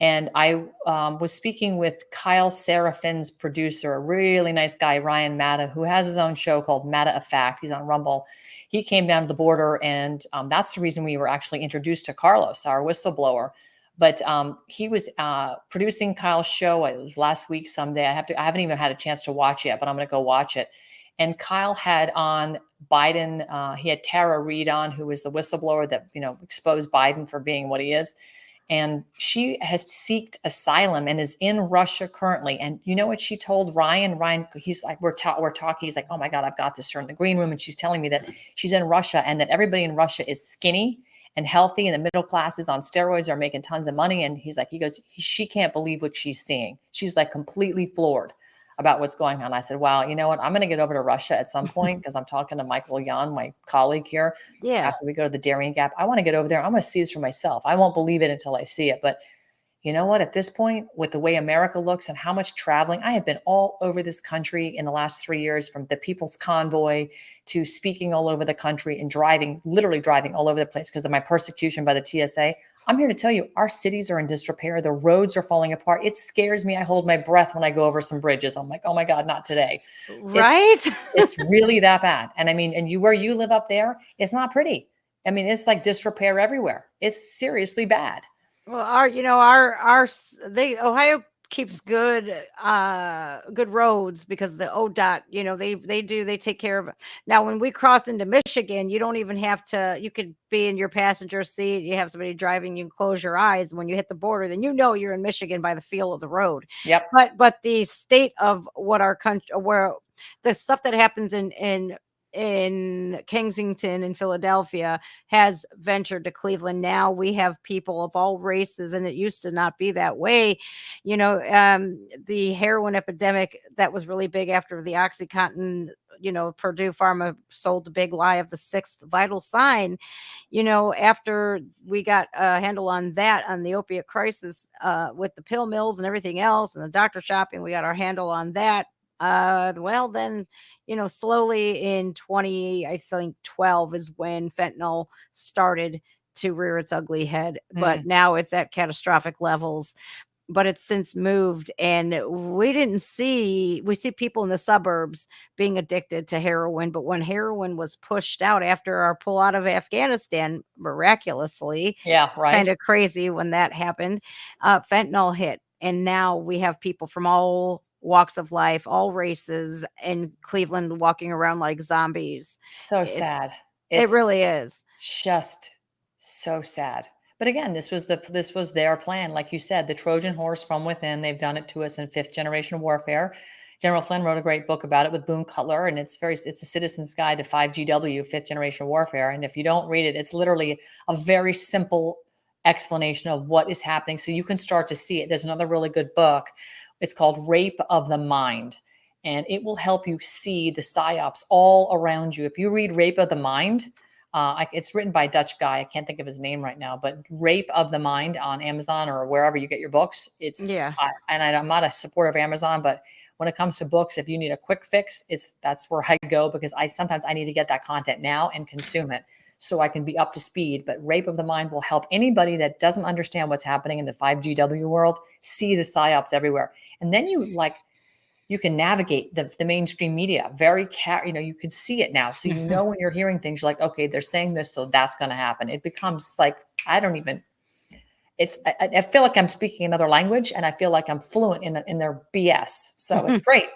And I was speaking with Kyle Serafin's producer, a really nice guy, Ryan Matta, who has his own show called Matta Effect. He's on Rumble. He came down to the border, and that's the reason we were actually introduced to Carlos, our whistleblower. But he was producing Kyle's show. It was last week someday. I haven't even had a chance to watch yet, but I'm going to go watch it. And Kyle had on Biden. He had Tara Reid on, who was the whistleblower that, you know, exposed Biden for being what he is. And she has sought asylum and is in Russia currently. And you know what she told Ryan? Ryan, he's like, we're talking. He's like, oh my God, I've got this. Her in the green room. And she's telling me that she's in Russia and that everybody in Russia is skinny and healthy, and the middle classes on steroids are making tons of money. And he goes, she can't believe what she's seeing. She's like completely floored about what's going on. I said, well, you know what? I'm going to get over to Russia at some point because I'm talking to Michael Yan, my colleague here. Yeah. After we go to the Darien Gap, I want to get over there. I'm going to see this for myself. I won't believe it until I see it. But you know what? At this point, with the way America looks and how much traveling, I have been all over this country in the last 3 years, from the People's Convoy to speaking all over the country and literally driving all over the place because of my persecution by the TSA. I'm here to tell you, our cities are in disrepair. The roads are falling apart. It scares me. I hold my breath when I go over some bridges. I'm like, oh my God, not today. It's Right? it's really that bad. And I mean, and you where you live up there, it's not pretty. I mean, it's like disrepair everywhere. It's seriously bad. Well, our Ohio keeps good roads because the ODOT, they take care of it. Now when we cross into Michigan, you don't even have to, you could be in your passenger seat, you have somebody driving, you can close your eyes. When you hit the border, then you're in Michigan by the feel of the road. Yep. But the state of what our country, where the stuff that happens in Kensington and Philadelphia has ventured to Cleveland. Now we have people of all races, and it used to not be that way. The heroin epidemic that was really big after the OxyContin. Purdue Pharma sold the big lie of the sixth vital sign. After we got a handle on that, on the opiate crisis, with the pill mills and everything else, and the doctor shopping, we got our handle on that. Well, then, slowly in 20, I think 12 is when fentanyl started to rear its ugly head, but Mm, now it's at catastrophic levels. But it's since moved, and we see people in the suburbs being addicted to heroin. But when heroin was pushed out after our pull out of Afghanistan, miraculously, yeah, kind right. of crazy when that happened, fentanyl hit. And now we have people from all walks of life, all races in Cleveland walking around like zombies. So It's sad. it It's really is. just so sad. But again, this was their plan. Like you said, the Trojan horse from within. They've done it to us in fifth generation warfare. General Flynn wrote a great book about it with Boone Cutler, and it's a citizen's guide to 5GW, fifth generation warfare. And if you don't read it, it's literally a very simple explanation of what is happening. So you can start to see it. There's another really good book. It's called Rape of the Mind. And it will help you see the psyops all around you. If you read Rape of the Mind, it's written by a Dutch guy. I can't think of his name right now, but Rape of the Mind on Amazon or wherever you get your books. Yeah. I'm not a supporter of Amazon, but when it comes to books, if you need a quick fix, that's where I go because sometimes I need to get that content now and consume it so I can be up to speed. But Rape of the Mind will help anybody that doesn't understand what's happening in the 5GW world see the psyops everywhere. And then you can navigate the mainstream media you can see it now. So when you're hearing things, you're like, okay, they're saying this, so that's going to happen. It becomes like, I feel like I'm speaking another language and I feel like I'm fluent in their BS. So it's great.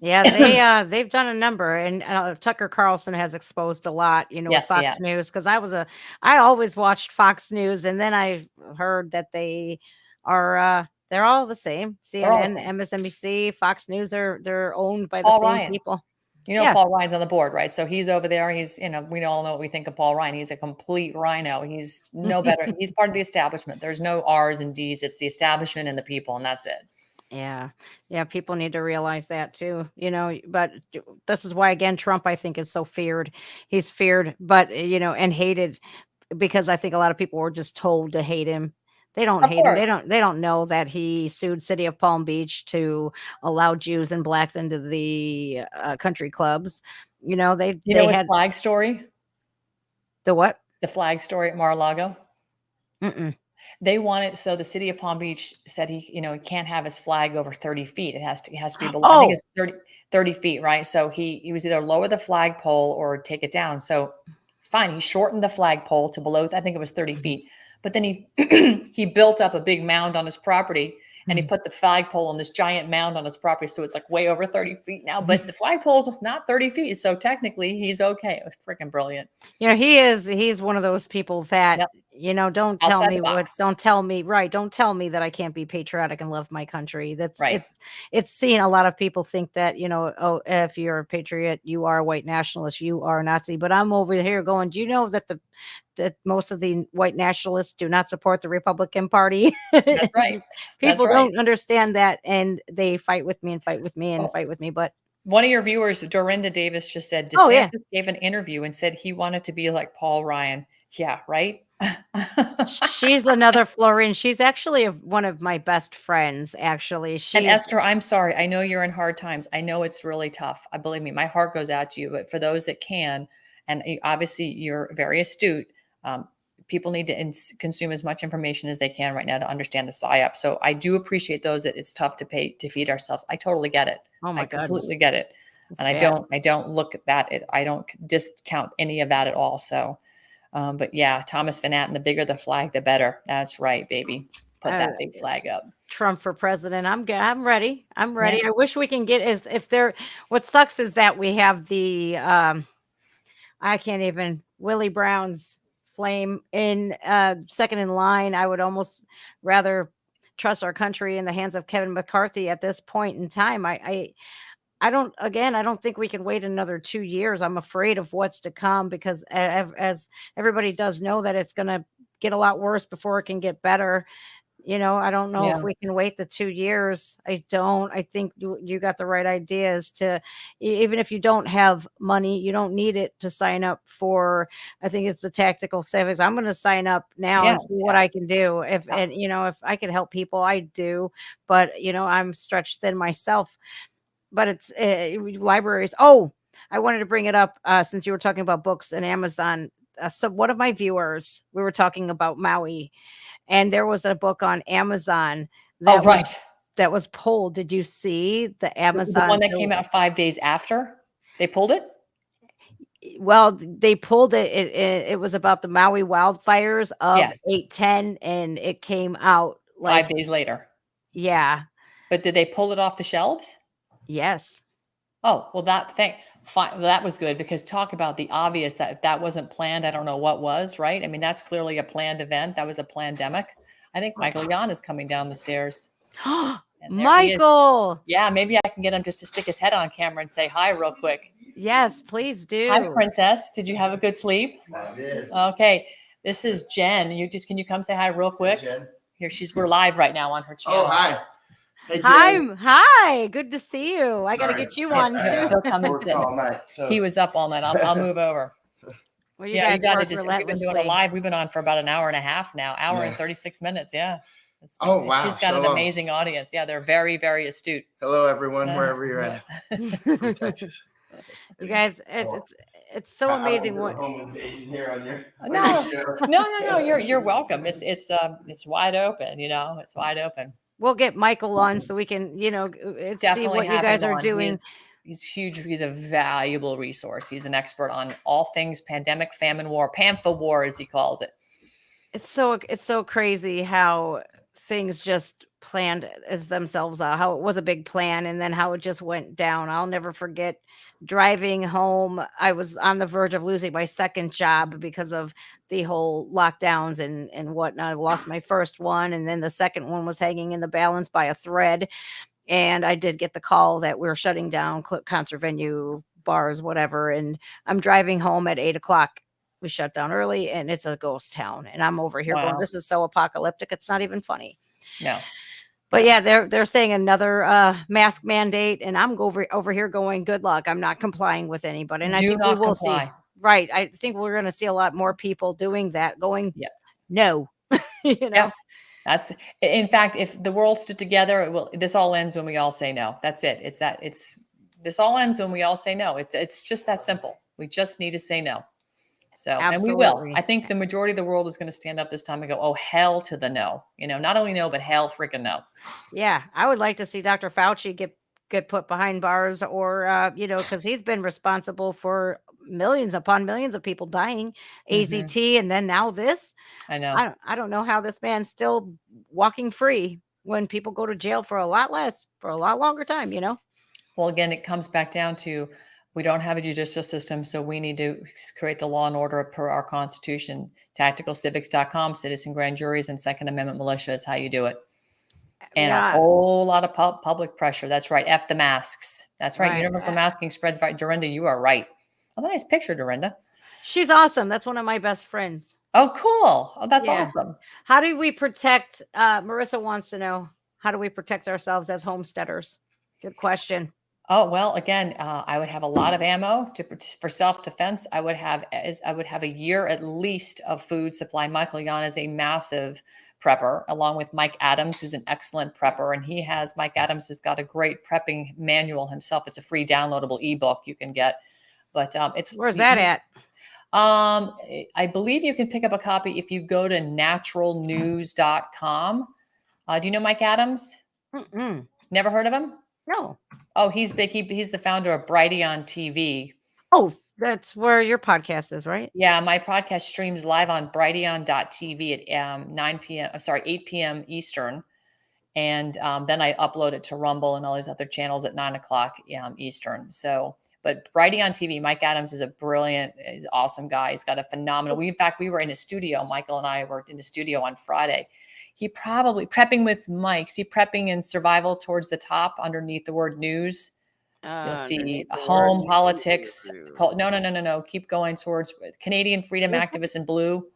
Yeah, they've done a number, and Tucker Carlson has exposed a lot, with Yes, yeah. Fox News, because I always watched Fox News, and then I heard that they're all the same. They're all the CNN, same. MSNBC, Fox News, they're owned by the Paul same Ryan. people. You know, Yeah. Paul Ryan's on the board, right? So he's over there. We all know what we think of Paul Ryan. He's a complete rhino. He's no better. He's part of the establishment. There's no R's and D's. It's the establishment and the people, and that's it. Yeah. Yeah, people need to realize that too, but this is why, again, Trump, I think, is so feared. He's feared, but, and hated, because I think a lot of people were just told to hate him. They don't Of hate him. course. They don't know that he sued City of Palm Beach to allow Jews and blacks into the country clubs. You know They his had flag story? the what? The flag story at Mar-a-Lago? Mm-mm. They wanted so the city of Palm Beach said he can't have his flag over 30 feet. It has to be below, I think Oh, it's 30 feet, right? So he was either lower the flagpole or take it down. So fine, he shortened the flagpole to below, I think it was 30 feet. But then he he built up a big mound on his property and he put the flagpole on this giant mound on his property. So it's like way over 30 feet now. But the flagpole's not 30 feet. So technically he's okay. It was freaking brilliant. he's one of those people that, Yep. Outside the box. don't tell me, right, don't tell me that I can't be patriotic and love my country. That's Right. it's seen, a lot of people think that, oh, if you're a patriot, you are a white nationalist, you are a Nazi. But I'm over here going, do you know that most of the white nationalists do not support the Republican Party? That's right. That's People right. don't understand that, and they fight with me and fight with me and Oh, fight with me. But one of your viewers, Dorinda Davis, just said oh yeah, DeSantis gave an interview and said he wanted to be like Paul Ryan. Yeah, right? she's another Florian. She's actually one of my best friends. Actually, And she's Esther, I'm sorry. I know you're in hard times. I know it's really tough. I believe me, my heart goes out to you. But for those that can, and obviously you're very astute, um, people need to consume as much information as they can right now to understand the psyop. So I do appreciate those that it's tough to pay to feed ourselves. I totally get it. Oh my I goodness. completely get it. It's And bad. I don't look at that. I don't discount any of that at all. So, but yeah, Thomas Van Atten, the bigger the flag, the better. That's right, baby. Put that big flag up. Trump for president. I'm ready. I'm ready. Yeah. I wish we can get as if there. What sucks is that we have the I can't even Willie Brown's flame in second in line. I would almost rather trust our country in the hands of Kevin McCarthy at this point in time. I don't, again, I don't think we can wait another 2 years. I'm afraid of what's to come because as everybody does know that it's going to get a lot worse before it can get better. I don't know if we can wait the 2 years. I don't. I think you got the right ideas to, even if you don't have money, you don't need it to sign up for, I think it's the tactical civics. I'm going to sign up now and see what I can do. If I can help people, I do. But, I'm stretched thin myself. But it's libraries. Oh, I wanted to bring it up since you were talking about books and Amazon. So one of my viewers, we were talking about Maui. And there was a book on Amazon that was pulled. Did you see the Amazon? The one that came out 5 days after they pulled it? Well, they pulled it. It was about the Maui wildfires of 8/10, and it came out like 5 days later. Yeah. But did they pull it off the shelves? Yes. Oh, well, that was good because talk about the obvious that if that wasn't planned, I don't know what was, right? I mean, that's clearly a planned event. That was a pandemic. I think Michael Yan is coming down the stairs. Michael. Yeah, maybe I can get him just to stick his head on camera and say hi real quick. Yes, please do. Hi, Princess. Did you have a good sleep? I did. Okay. This is Jen. Can you come say hi real quick? Hey, Jen. Here, we're live right now on her channel. Oh, hi. Hey, Jen. Hi. Good to see you. I got to get you on too. He'll come and sit. All night, so. He was up all night. I'll move over. Well, you got to just. We've been doing a live. We've been on for about an hour and a half now. Hour and 36 minutes. Yeah. Wow. She's got an amazing audience. Yeah, they're very, very astute. Hello, everyone, wherever you're at. In Texas. You guys, it's so amazing what. No. You're welcome. It's wide open. It's wide open. We'll get Michael on so we can, see what you guys are doing. He's huge. He's a valuable resource. He's an expert on all things pandemic, famine, war, panther war, as he calls it. It's so crazy how things just planned as themselves out, how it was a big plan and then how it just went down. I'll never forget driving home. I was on the verge of losing my second job because of the whole lockdowns and whatnot. I lost my first one, and then the second one was hanging in the balance by a thread. And I did get the call that we're shutting down concert venue, bars, whatever. And I'm driving home at 8:00. We shut down early and it's a ghost town. And I'm over here going, this is so apocalyptic. It's not even funny. No. But yeah, they're saying another mask mandate. And I'm over here going, good luck. I'm not complying with anybody. And I think we will see. Right. I think we're going to see a lot more people doing that, going, no. Yeah. That's, in fact, if the world stood together, this all ends when we all say no. That's it. This all ends when we all say no. It's just that simple. We just need to say no. So, absolutely. And we will. I think the majority of the world is going to stand up this time and go, oh, hell to the no. Not only no, but hell freaking no. Yeah. I would like to see Dr. Fauci get put behind bars or, because he's been responsible for millions upon millions of people dying, AZT, and then now this. I know. I don't know how this man's still walking free when people go to jail for a lot less, for a lot longer time, Well, again, it comes back down to we don't have a judicial system, so we need to create the law and order per our Constitution. TacticalCivics.com, citizen grand juries, and Second Amendment militia is how you do it. And a whole lot of public pressure. That's right. F the masks. That's right. Universal masking spreads. Right. Dorinda, you are right. Oh, nice picture, Dorinda. She's awesome. That's one of my best friends. Oh, cool. Oh, that's awesome. How do we protect, Marissa wants to know, how do we protect ourselves as homesteaders? Good question. Oh, well, again, I would have a lot of ammo for self-defense. I would have a year at least of food supply. Michael Yan is a massive prepper, along with Mike Adams, who's an excellent prepper. And Mike Adams has got a great prepping manual himself. It's a free downloadable ebook you can get. But where's that at? I believe you can pick up a copy if you go to naturalnews.com. Do you know Mike Adams? Mm-mm. Never heard of him? No. Oh, he's big. He's the founder of Brighteon TV. Oh, that's where your podcast is, right? Yeah, my podcast streams live on brighteon.tv at 9 p.m. Sorry, 8 p.m. Eastern. And then I upload it to Rumble and all these other channels at 9 o'clock Eastern. So, but Brighteon TV, Mike Adams is he's an awesome guy. He's got a phenomenal. In fact, we were in his studio. Michael and I were in the studio on Friday. He probably prepping with Mike. See, prepping in survival towards the top underneath the word news. You'll see home politics. No. Keep going towards Canadian freedom activists in blue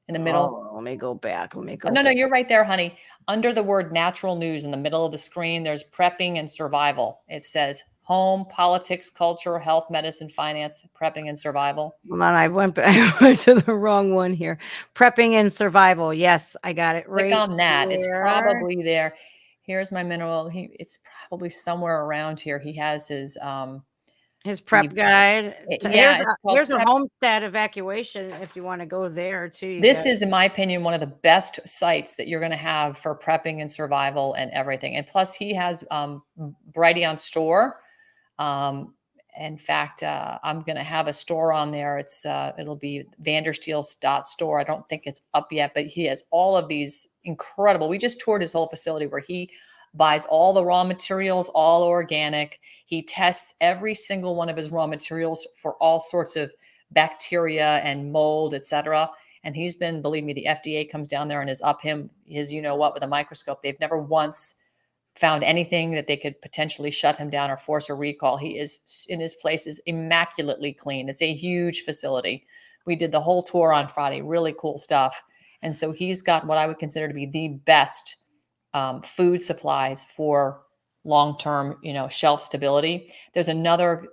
in the middle. Oh, let me go back. No, you're right there, honey. Under the word natural news in the middle of the screen, there's prepping and survival. It says home, politics, culture, health, medicine, finance, prepping and survival. Hold on, I went to the wrong one here. Prepping and survival. Yes, I got it right. Click on that. There. It's probably there. Here's my mineral. It's probably somewhere around here. He has his prep guide. Here's a prep. homestead evacuation if you want to go there too. This is, in my opinion, one of the best sites that you're going to have for prepping and survival and everything. And plus, he has Brighteon store. In fact, I'm going to have a store on there. It'll be Vandersteel store. I don't think it's up yet, but he has all of these incredible. We just toured his whole facility where he buys all the raw materials, all organic. He tests every single one of his raw materials for all sorts of bacteria and mold, etc. And he's been, believe me, the FDA comes down there and is up his you know what with a microscope. They've never once found anything that they could potentially shut him down or force a recall. He is in his place is immaculately clean. It's a huge facility. We did the whole tour on Friday, really cool stuff. And so he's got what I would consider to be the best food supplies for long-term, shelf stability. There's another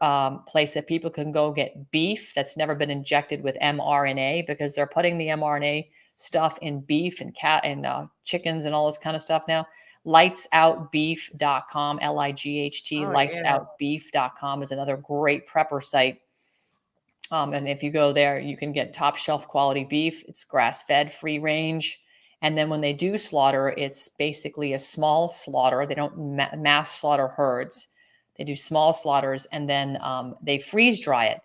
place that people can go get beef that's never been injected with mRNA, because they're putting the mRNA stuff in beef and cat and chickens and all this kind of stuff now. Lightsoutbeef.com, LIGHT, lightsoutbeef.com is another great prepper site. And if you go there, you can get top shelf quality beef. It's grass-fed, free range. And then when they do slaughter, it's basically a small slaughter. They don't mass slaughter herds. They do small slaughters, and then they freeze dry it.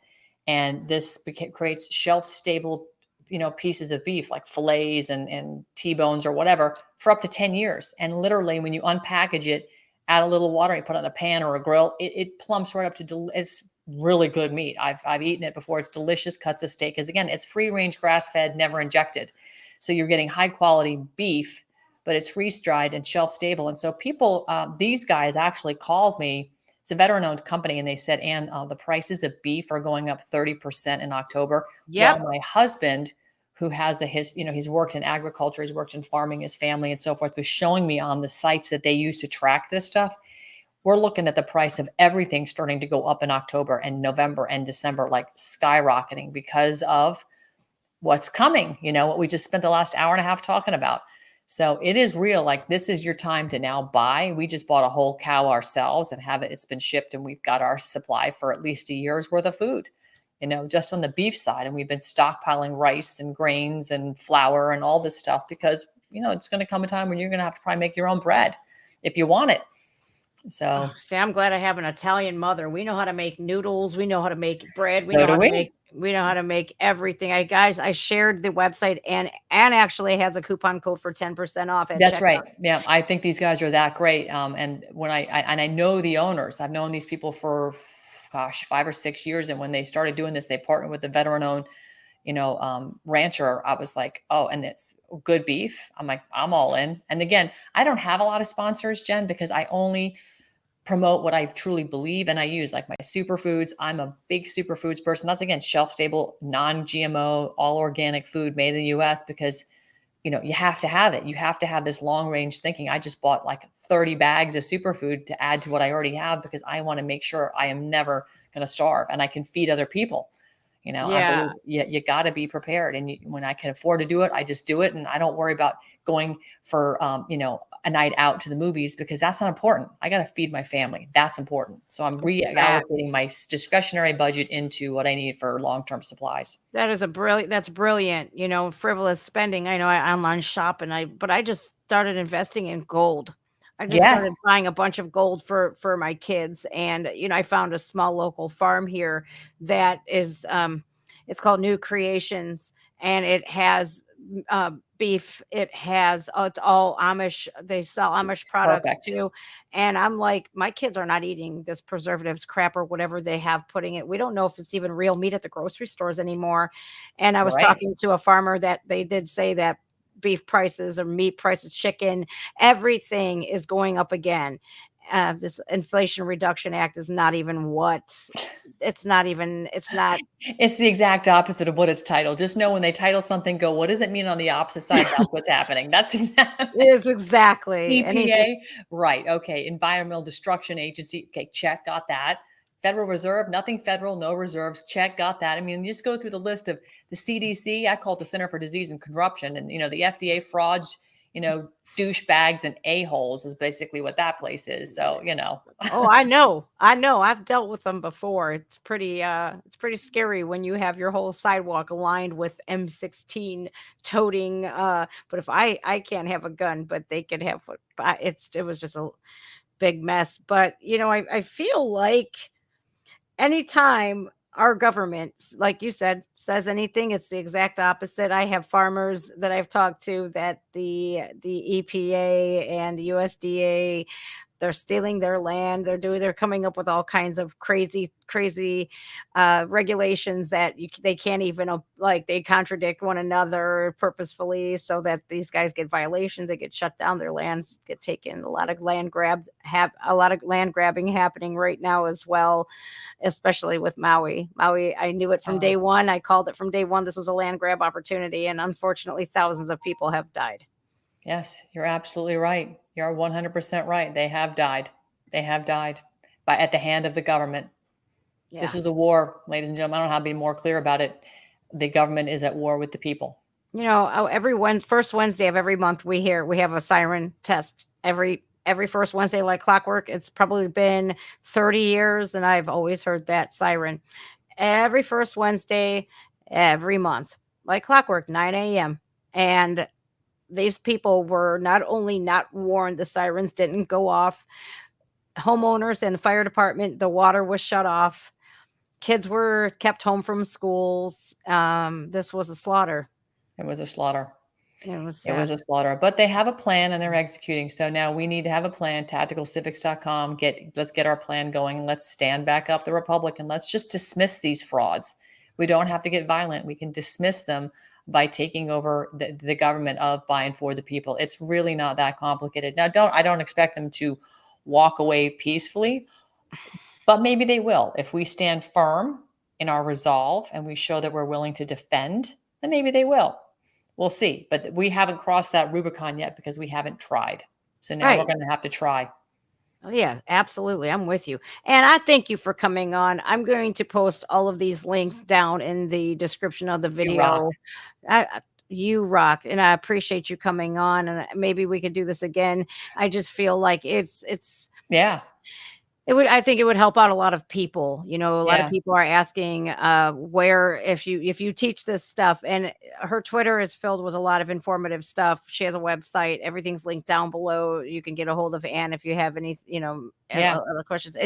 And this creates shelf-stable pieces of beef like fillets and T-bones or whatever for up to 10 years. And literally when you unpackage it, add a little water, you put it on a pan or a grill, it plumps right up to, it's really good meat. I've eaten it before. It's delicious cuts of steak. Because again, it's free range, grass fed, never injected. So you're getting high quality beef, but it's freeze dried and shelf stable. And so people, these guys actually called me. It's a veteran owned company. And they said, Ann, the prices of beef are going up 30% in October. Yeah. Well, my husband, who has he's worked in agriculture, he's worked in farming, his family and so forth, was showing me on the sites that they use to track this stuff. We're looking at the price of everything starting to go up in October and November and December, like skyrocketing because of what's coming, what we just spent the last hour and a half talking about. So it is real. Like, this is your time to now buy. We just bought a whole cow ourselves and it's been shipped, and we've got our supply for at least a year's worth of food, just on the beef side. And we've been stockpiling rice and grains and flour and all this stuff because, it's going to come a time when you're going to have to probably make your own bread if you want it. So see, I'm glad I have an Italian mother. We know how to make noodles. We know how to make bread. We know how to make everything. I shared the website, and actually has a coupon code for 10% off. That's right. Yeah. I think these guys are that great. And when I know the owners, I've known these people for 5 or 6 years. And when they started doing this, they partnered with the veteran owned, rancher. I was like, oh, and it's good beef. I'm like, I'm all in. And again, I don't have a lot of sponsors, Jen, because I only promote what I truly believe. And I use like my superfoods. I'm a big superfoods person. That's, again, shelf stable, non-GMO, all organic food made in the US, because, you have to have it. You have to have this long range thinking. I just bought like 30 bags of superfood to add to what I already have, because I want to make sure I am never going to starve and I can feed other people. I Yeah. believe you got to be prepared. And when I can afford to do it, I just do it. And I don't worry about going for, a night out to the movies, because that's not important. I got to feed my family. That's important. So I'm reallocating my discretionary budget into what I need for long-term supplies. That's brilliant, frivolous spending. I know I online shop but I just started investing in gold. I just Yes. started buying a bunch of gold for my kids, and I found a small local farm here that is it's called New Creations, and it has beef. It has it's all Amish. They sell Amish products Perfect. too. And I'm like, my kids are not eating this preservatives crap or whatever they have putting it. We don't know if it's even real meat at the grocery stores anymore. And I was Right. talking to a farmer that they did say that beef prices or meat prices, chicken, everything is going up again. This Inflation Reduction Act is not even it's not. It's the exact opposite of what it's titled. Just know when they title something, go, what does it mean on the opposite side? That's what's happening. That's exactly. It's exactly anything. EPA, right. Okay. Environmental Destruction Agency. Okay. Check. Got that. Federal Reserve, nothing federal, no reserves. Check. Got that. I mean, just go through the list of the CDC. I call it the Center for Disease and Corruption. And, the FDA frauds, douchebags and a-holes is basically what that place is. So, Oh, I know. I've dealt with them before. It's pretty scary when you have your whole sidewalk aligned with M16 toting but if I can't have a gun, but they can have it was just a big mess. But I feel like anytime our government, like you said, says anything, it's the exact opposite. I have farmers that I've talked to that the EPA and the USDA, they're stealing their land. They're coming up with all kinds of crazy regulations that they can't even like, they contradict one another purposefully so that these guys get violations. They get shut down. Their lands get taken. A lot of land grabbing happening right now as well, especially with Maui. I knew it from day one. I called it from day one. This was a land grab opportunity, and unfortunately, thousands of people have died. Yes, you're absolutely right. You're 100% right. They have died. They have died at the hand of the government. Yeah. This is a war, ladies and gentlemen. I don't know how to be more clear about it. The government is at war with the people. First Wednesday of every month we have a siren test every first Wednesday like clockwork. It's probably been 30 years, and I've always heard that siren every first Wednesday every month, like clockwork, 9 a.m. And these people were not only not warned, the sirens didn't go off. Homeowners and the fire department, the water was shut off. Kids were kept home from schools. This was a slaughter. It was a slaughter. It was It was sad. a slaughter, but they have a plan and they're executing. So now we need to have a plan. Tacticalcivics.com. Let's get our plan going. Let's stand back up the Republic, and let's just dismiss these frauds. We don't have to get violent. We can dismiss them by taking over the government of, by, and for the people. It's really not that complicated. Now, I don't expect them to walk away peacefully, but maybe they will. If we stand firm in our resolve and we show that we're willing to defend, then maybe they will. We'll see. But we haven't crossed that Rubicon yet because we haven't tried. So now we're Right. going to have to try. Oh, yeah, absolutely. I'm with you. And I thank you for coming on. I'm going to post all of these links down in the description of the You rock. video. You rock. And I appreciate you coming on. And maybe we could do this again. I just feel like Yeah. I think it would help out a lot of people. A lot of Yeah. people are asking where, if you teach this stuff, and her Twitter is filled with a lot of informative stuff. She has a website. Everything's linked down below. You can get a hold of Ann if you have any, Yeah. other questions.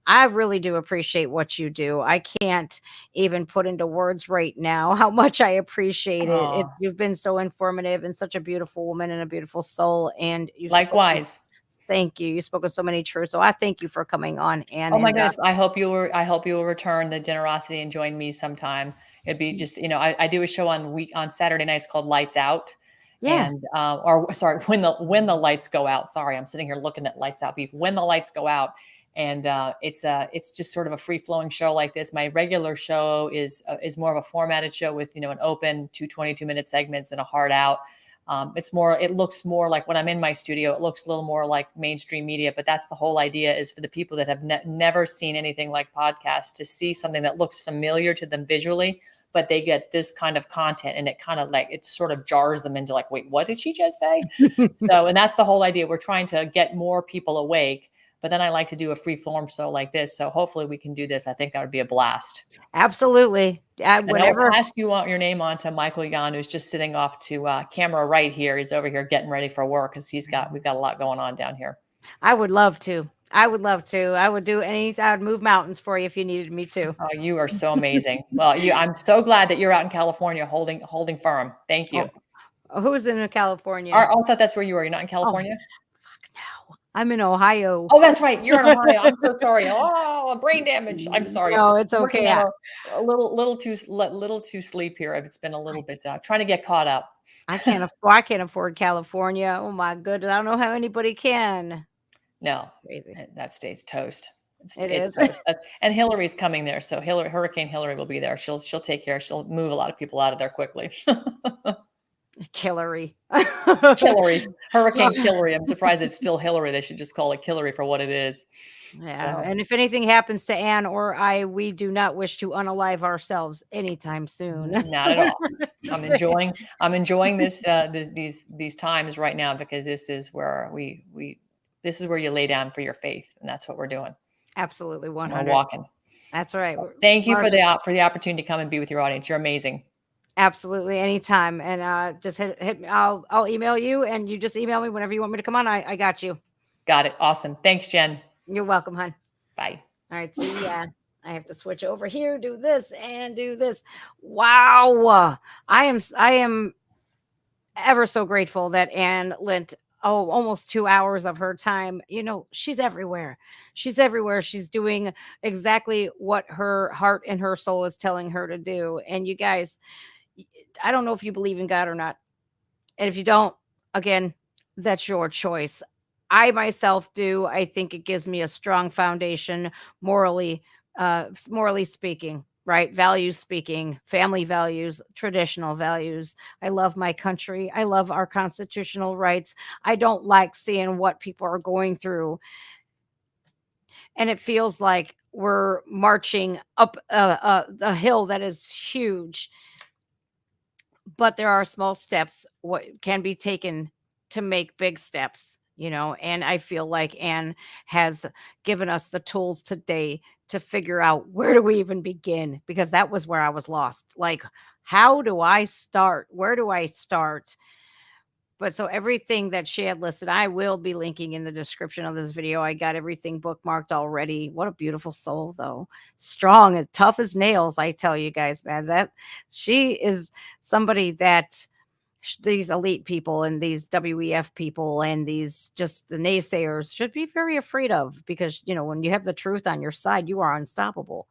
I really do appreciate what you do. I can't even put into words right now how much I appreciate it. Aw. You've been so informative and such a beautiful woman and a beautiful soul. And Likewise. thank you. You spoke with so many truths. So I thank you for coming on. And Oh my goodness. I hope you will return the generosity and join me sometime. It'd be just, I do a show on Saturday nights called Lights Out. yeah. And when the lights go out. Sorry, I'm sitting here looking at Lights Out Beef. When the lights go out. And it's just sort of a free flowing show like this. My regular show is more of a formatted show with an open 22-minute segments and a hard out. It looks more like when I'm in my studio, it looks a little more like mainstream media, but that's the whole idea, is for the people that have never seen anything like podcasts to see something that looks familiar to them visually, but they get this kind of content, and it kind of like, it sort of jars them into like, wait, what did she just say? So, and that's the whole idea. We're trying to get more people awake, but then I like to do a free form show like this. So hopefully we can do this. I think that would be a blast. Absolutely. And Whenever. I'll pass your name on to Michael Yan, who's just sitting off to camera right here. He's over here getting ready for work because we've got a lot going on down here. I would love to. I would do anything. I would move mountains for you if you needed me to. Oh, you are so amazing. Well, I'm so glad that you're out in California holding firm. Thank you. Oh, who's in California? I thought that's where you are. You're not in California? No, I'm in Ohio. Oh, that's right. You're in Ohio. I'm so sorry. Oh, brain damage. I'm sorry. No, it's okay. A little too sleep here. It's been a little bit trying to get caught up. I can't afford California. Oh my goodness. I don't know how anybody can. No, crazy. That state's toast. It's toast. And Hillary's coming there. So Hurricane Hillary will be there. She'll take care. She'll move a lot of people out of there quickly. Hillary. Hurricane Hillary. I'm surprised it's still Hillary. They should just call it Hillary for what it is. Yeah. So. And if anything happens to Anne or I, we do not wish to unalive ourselves anytime soon. Not at all. I'm enjoying this these times right now, because this is where this is where you lay down for your faith, and that's what we're doing. Absolutely, 100. We're walking. That's right. So thank you for the opportunity to come and be with your audience. You're amazing. Absolutely, anytime. And just hit me. I'll email you, and you just email me whenever you want me to come on. I got you. Got it. Awesome. Thanks, Jen. You're welcome, hon. Bye. All right. So yeah, I have to switch over here, do this, and do this. Wow, I am ever so grateful that Anne lent almost 2 hours of her time. She's everywhere. She's doing exactly what her heart and her soul is telling her to do. And you guys, I don't know if you believe in God or not. And if you don't, again, that's your choice. I myself do. I think it gives me a strong foundation, morally speaking. Right? Values speaking, family values, traditional values. I love my country. I love our constitutional rights. I don't like seeing what people are going through. And it feels like we're marching up a hill that is huge. But there are small steps what can be taken to make big steps. And I feel like Anne has given us the tools today to figure out, where do we even begin? Because that was where I was lost. Like, how do I start? Where do I start? But so everything that she had listed, I will be linking in the description of this video. I got everything bookmarked already. What a beautiful soul, though. Strong, as tough as nails. I tell you guys, man, that she is somebody that these elite people and these WEF people and these just the naysayers should be very afraid of, because, when you have the truth on your side, you are unstoppable.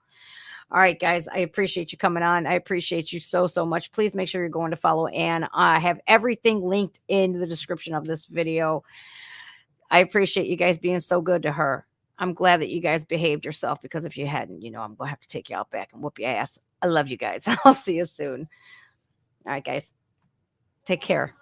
All right, guys, I appreciate you coming on. I appreciate you so, so much. Please make sure you're going to follow Anne. I have everything linked in the description of this video. I appreciate you guys being so good to her. I'm glad that you guys behaved yourself, because if you hadn't, I'm going to have to take you out back and whoop your ass. I love you guys. I'll see you soon. All right, guys. Take care.